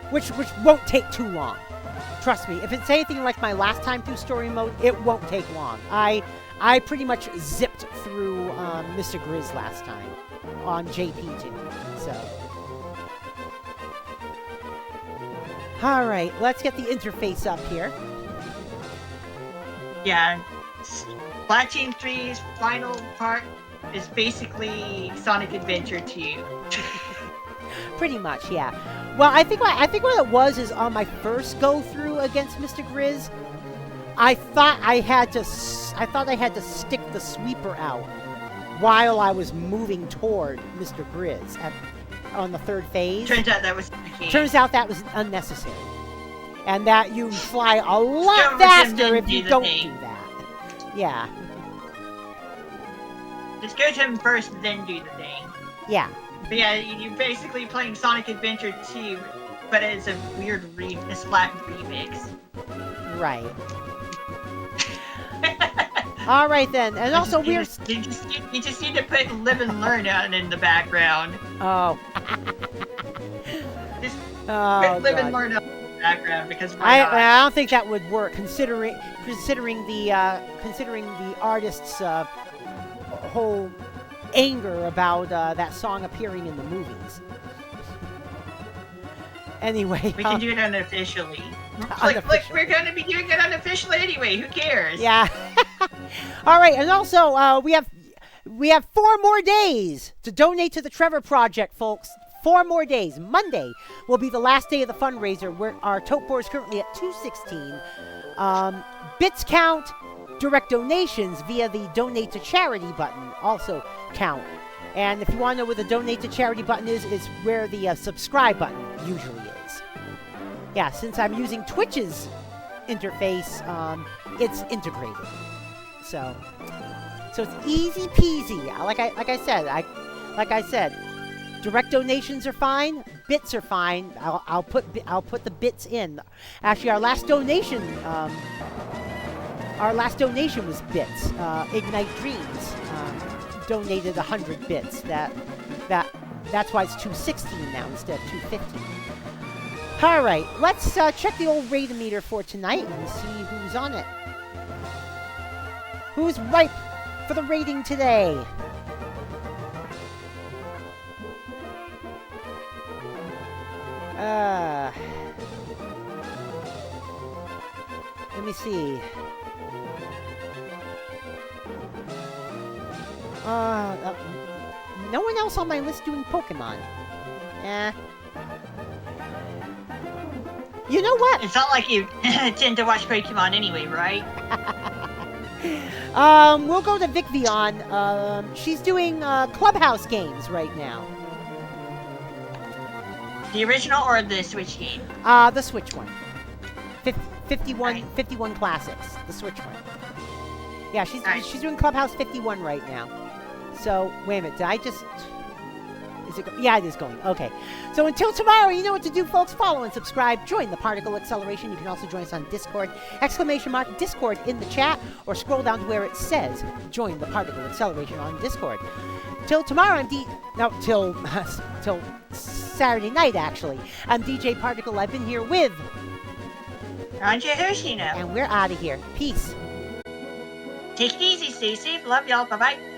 S1: which won't take too long. Trust me, if it's anything like my last time through story mode, it won't take long. I pretty much zipped through Mr. Grizz last time on JP tune. So, all right, let's get the interface up here.
S2: Yeah. Splatoon 3's final part is basically Sonic Adventure 2.
S1: Pretty much, yeah. Well, I think what it was is on my first go through against Mr. Grizz, I thought I had to stick the sweeper out while I was moving toward Mr. Grizz on the third phase.
S2: Turns out that was the case.
S1: Turns out that was unnecessary, and that you fly a lot faster if you don't do that. Yeah.
S2: Just go to him first, then do the thing.
S1: Yeah.
S2: But yeah, you're basically playing Sonic Adventure 2, but it's a weird Splat remix.
S1: Right. All right then, and also we're...
S2: You just need to put Live and Learn out in the background.
S1: Oh.
S2: Just put Live and Learn out in the background, because
S1: I don't think that would work, considering the artist's whole anger about that song appearing in the movies. Anyway,
S2: we can do it unofficially. Like we're going to be doing it unofficially anyway. Who cares?
S1: Yeah. All right, and also we have 4 more days to donate to the Trevor Project, folks. 4 more days. Monday will be the last day of the fundraiser, where our tote board is currently at 216. Bits count. Direct donations via the Donate to Charity button also count. And if you want to know where the Donate to Charity button is, it's where the subscribe button usually is. Yeah, since I'm using Twitch's interface, it's integrated. So it's easy peasy. Like I said, direct donations are fine. Bits are fine. I'll put the bits in. Actually, our last donation was bits. Ignite Dreams donated 100 bits. That's why it's 216 now instead of 215. All right, let's check the old rating meter for tonight and see who's on it. Who's ripe for the rating today? Let me see. No one else on my list doing Pokemon. You know what?
S2: It's not like you tend to watch Pokemon anyway, right?
S1: We'll go to Vic Vion. She's doing Clubhouse games right now.
S2: The original or the Switch game?
S1: The Switch one. 51,
S2: right.
S1: 51 Classics. The Switch one. Yeah, she's doing Clubhouse 51 right now. So, wait a minute, did I just... Is it yeah, it is going. Okay. So until tomorrow, you know what to do, folks. Follow and subscribe. Join the Particle Acceleration. You can also join us on Discord. ! Discord in the chat. Or scroll down to where it says, join the Particle Acceleration on Discord. Till tomorrow, till Saturday night, actually. I'm DJ Particle. I've been here with...
S2: RankoHoshino.
S1: And we're out of here. Peace.
S2: Take it easy, stay safe, love y'all, bye-bye.